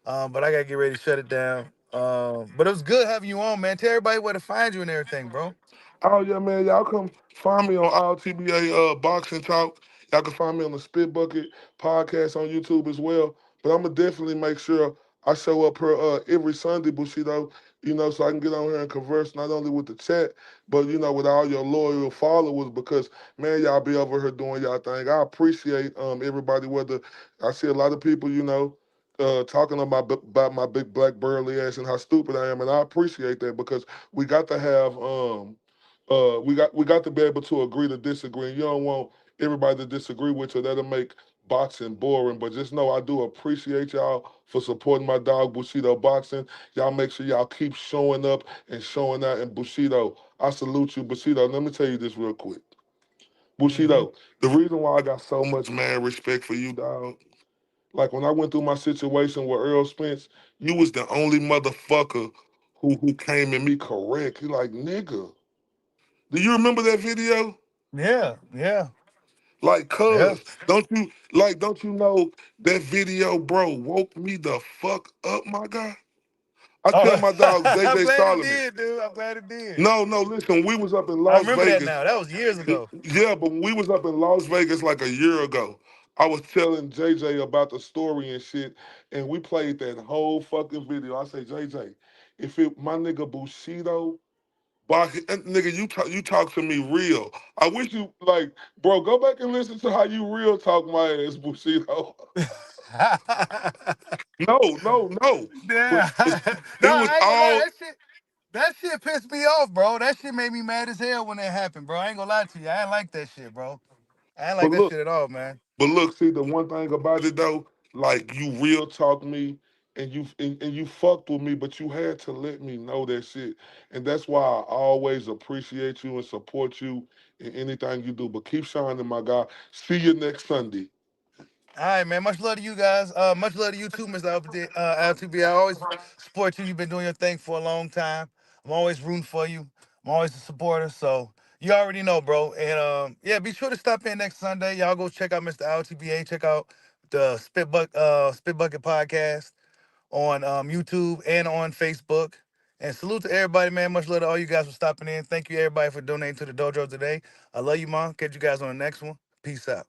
But I gotta get ready to shut it down. But it was good having you on, man. Tell everybody where to find you and everything, bro. Oh yeah, man. Y'all come find me on all TBA Boxing Talk. Y'all can find me on the Spit Bucket podcast on YouTube as well. But I'm gonna definitely make sure I show up here every Sunday, Bushido, so I can get on here and converse not only with the chat, but with all your loyal followers because man, y'all be over here doing y'all thing. I appreciate everybody, whether I see a lot of people, talking about my big black burly ass and how stupid I am, and I appreciate that because we got to have we got to be able to agree to disagree. And you don't want everybody to disagree with you. That'll make boxing boring. But just know I do appreciate y'all for supporting my dog Bushido Boxing. Y'all make sure y'all keep showing up and showing out. And Bushido, I salute you, Bushido. Let me tell you this real quick. Hmm. Bushido, the reason why I got so much man respect for you, dog. Like when I went through my situation with Earl Spence, you was the only motherfucker who came at me correct. You like, nigga. Do you remember that video? Yeah, yeah, Like, yeah. don't you know that video, bro, woke me the fuck up, my guy? I tell Oh, my dog I'm JJ glad it Solomon. did, dude. I'm glad it did. No, no, listen, we was up in I Las remember that Vegas. now. That was years ago. Yeah, but when we was up in Las Vegas like a year ago, I was telling JJ about the story and shit, and we played that whole fucking video. I say, JJ, if it my nigga Bushido. But nigga, you talk to me real. I wish you like, bro. Go back and listen to how you real talk my ass, Bushido. No, no, no. But Yeah. No, it was I ain't gonna lie. all. That shit pissed me off, bro. That shit made me mad as hell when that happened, bro. I ain't gonna lie to you. I ain't like that shit, bro. I ain't But like that look, shit at all, man. see the one thing about it though, like you real talk me, and you fucked with me, but you had to let me know that shit, and that's why I always appreciate you and support you in anything you do. But keep shining, my guy. See you next Sunday. All right, man. Much love to you guys. Much love to you too, Mr. LTB. I always support you. You've been doing your thing for a long time. I'm always rooting for you. I'm always a supporter. So you already know, bro. And yeah, be sure to stop in next Sunday. Y'all go check out Mr. LTBA. Check out the Spit Bucket podcast on YouTube and on Facebook. And salute to everybody, man. Much love to all you guys for stopping in. Thank you, everybody, for donating to the dojo today. I love you, Mom. Catch you guys on the next one. Peace out.